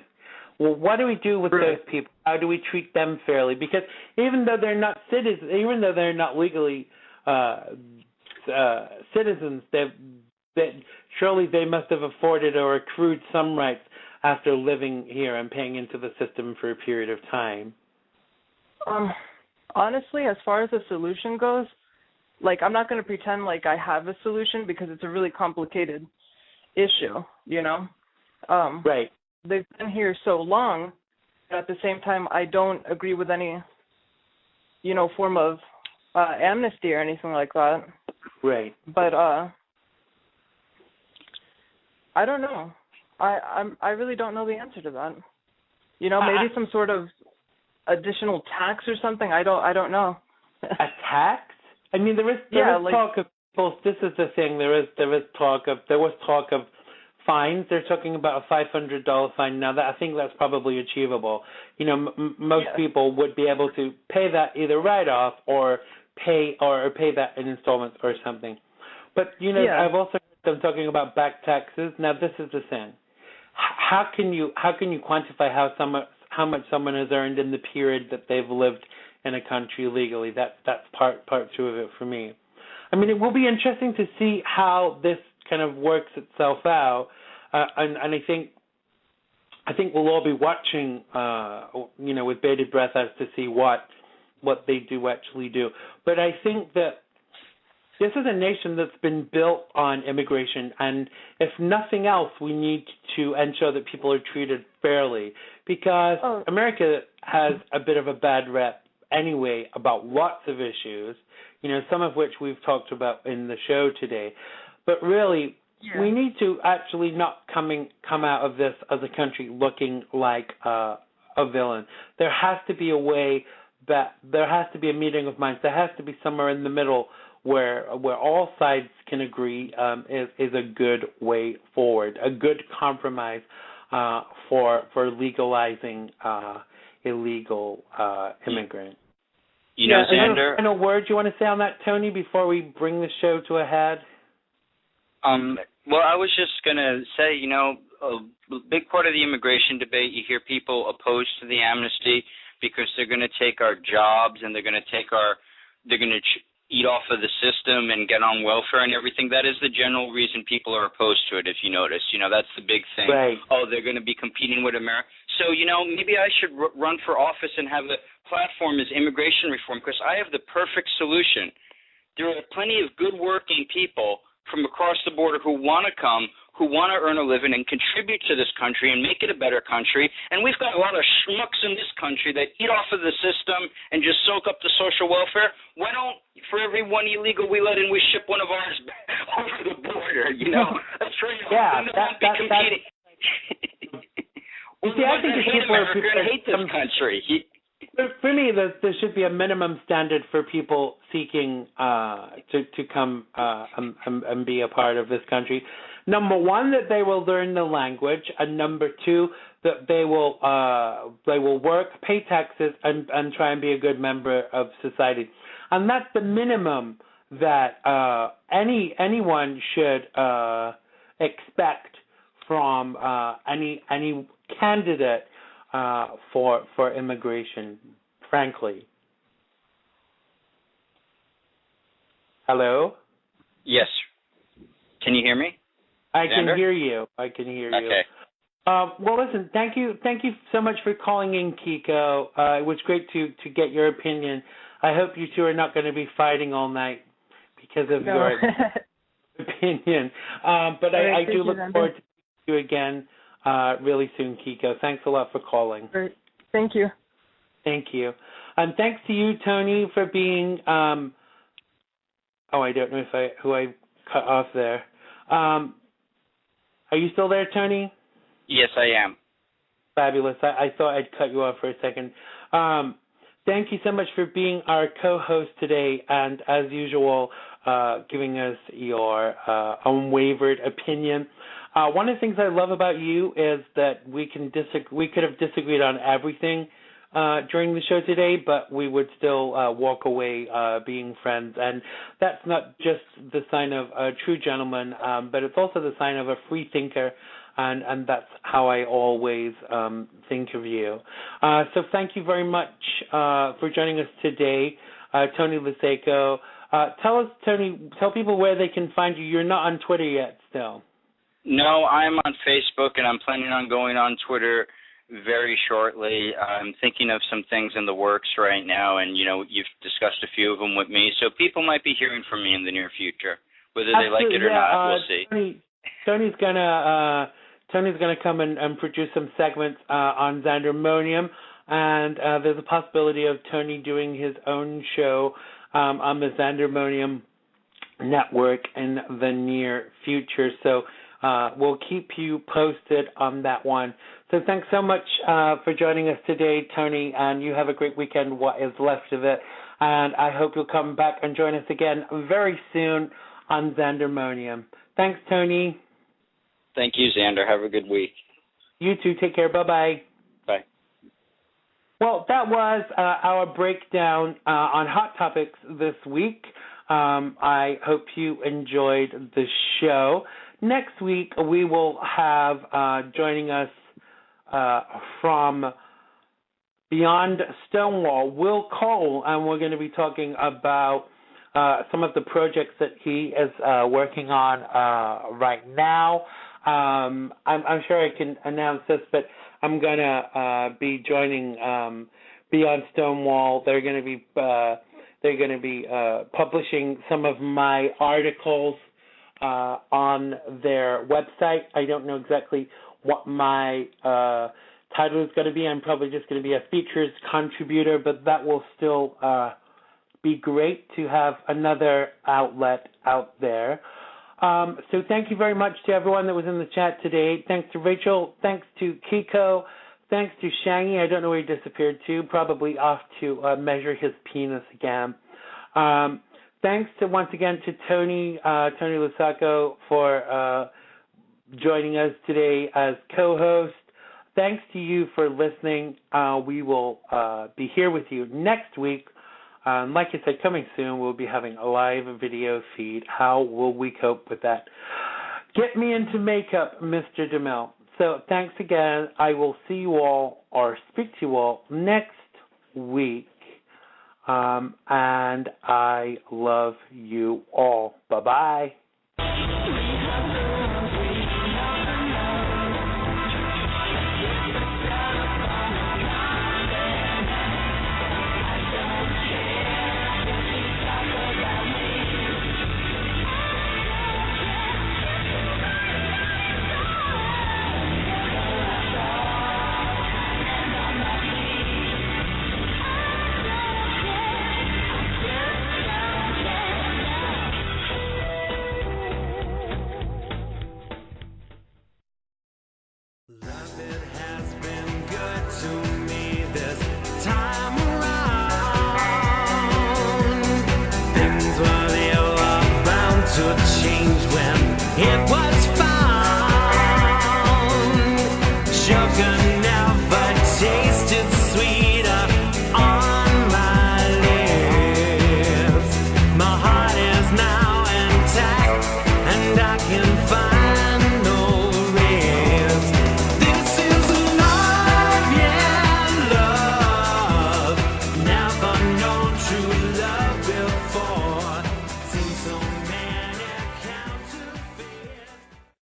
Well, what do we do with those people? How do we treat them fairly? Because even though they're not citizens, even though they're not legally citizens, surely they must have afforded or accrued some rights after living here and paying into the system for a period of time. Honestly, as far as the solution goes, like, I'm not going to pretend like I have a solution because it's a really complicated issue, you know? Right. They've been here so long, but at the same time, I don't agree with any, you know, form of amnesty or anything like that. Right. But I don't know. I really don't know the answer to that. You know, maybe some sort of additional tax or something. I don't know. A tax? I mean, there is talk of people. This is the thing. There was talk of fines. They're talking about a $500 fine now. That I think that's probably achievable. You know, most people would be able to pay that either right off or pay that in installments or something. But you know, I've also heard them talking about back taxes. Now, this is the thing. How can you quantify how much someone has earned in the period that they've lived in a country legally? That's part two of it for me. I mean, it will be interesting to see how this kind of works itself out, and I think we'll all be watching, you know, with bated breath as to see what they do actually do. But I think that this is a nation that's been built on immigration, and if nothing else, we need to ensure that people are treated fairly, because America has a bit of a bad rep anyway about lots of issues, you know, some of which we've talked about in the show today. But really, we need to actually not come out of this as a country looking like a villain. There has to be a way that there has to be a meeting of minds. There has to be somewhere in the middle where all sides can agree is a good way forward, a good compromise for legalizing illegal immigrants. You know, Xander. Final word you want to say on that, Tony, before we bring the show to a head? Well, I was just going to say, you know, a big part of the immigration debate, you hear people opposed to the amnesty because they're going to take our jobs and they're going to eat off of the system and get on welfare and everything. That is the general reason people are opposed to it, if you notice. You know, that's the big thing. Right. Oh, they're going to be competing with America. So, you know, maybe I should run for office and have the platform as immigration reform, because I have the perfect solution. There are plenty of good working people from across the border who want to come, who want to earn a living and contribute to this country and make it a better country. And we've got a lot of schmucks in this country that eat off of the system and just soak up the social welfare. Why don't, for every one illegal we let in, we ship one of ours over the border, you know? That's right. Yeah, that's competing. Well, see, I think hate America and hate this country. For me, there should be a minimum standard for people seeking to come and be a part of this country. Number one, that they will learn the language, and number two, that they will work, pay taxes, and try and be a good member of society. And that's the minimum that anyone should expect from any candidate for immigration, frankly. Hello? Yes. Can you hear me? I Xander? can hear you. I can hear you. Okay. Well, listen, thank you so much for calling in, Kiko. It was great to get your opinion. I hope you two are not going to be fighting all night because of your opinion. But I do look forward to seeing you again really soon, Kiko. Thanks a lot for calling. Great. Thank you. Thank you. And thanks to you, Tony, for being I don't know who I cut off there. Are you still there, Tony? Yes, I am. Fabulous. I thought I'd cut you off for a second. Thank you so much for being our co-host today, and as usual, giving us your unwavered opinion. One of the things I love about you is that we could have disagreed on everything during the show today, but we would still walk away being friends. And that's not just the sign of a true gentleman, but it's also the sign of a free thinker, and that's how I always think of you. So thank you very much for joining us today, Tony Losacco. Tell people where they can find you. You're not on Twitter yet still. No, I'm on Facebook, and I'm planning on going on Twitter very shortly. I'm thinking of some things in the works right now, and you've discussed a few of them with me, so people might be hearing from me in the near future. Whether they like it or not, we'll see. Tony's gonna come and produce some segments on XANDERMONIUM, and there's a possibility of Tony doing his own show on the XANDERMONIUM network in the near future. So we'll keep you posted on that one. So thanks so much for joining us today, Tony, and you have a great weekend, what is left of it. And I hope you'll come back and join us again very soon on XANDERMONIUM. Thanks, Tony. Thank you, Xander. Have a good week. You too. Take care. Bye-bye. Bye. Well, that was our breakdown on Hot Topics this week. I hope you enjoyed the show. Next week, we will have joining us from Beyond Stonewall, Will Cole, and we're going to be talking about some of the projects that he is working on right now. I'm sure I can announce this, but I'm going to be joining Beyond Stonewall. They're going to be publishing some of my articles on their website. I don't know exactly what my title is going to be. I'm probably just going to be a features contributor, but that will still be great to have another outlet out there. So thank you very much to everyone that was in the chat today. Thanks to Rachel. Thanks to Kiko. Thanks to Shangy. I don't know where he disappeared to. Probably off to measure his penis again. Thanks once again to Tony Losacco for joining us today as co-host. Thanks to you for listening. We will be here with you next week. Like I said, coming soon, we'll be having a live video feed. How will we cope with that? Get me into makeup, Mr. DeMille. So thanks again. I will see you all or speak to you all next week. And I love you all. Bye-bye. It was found, sugar.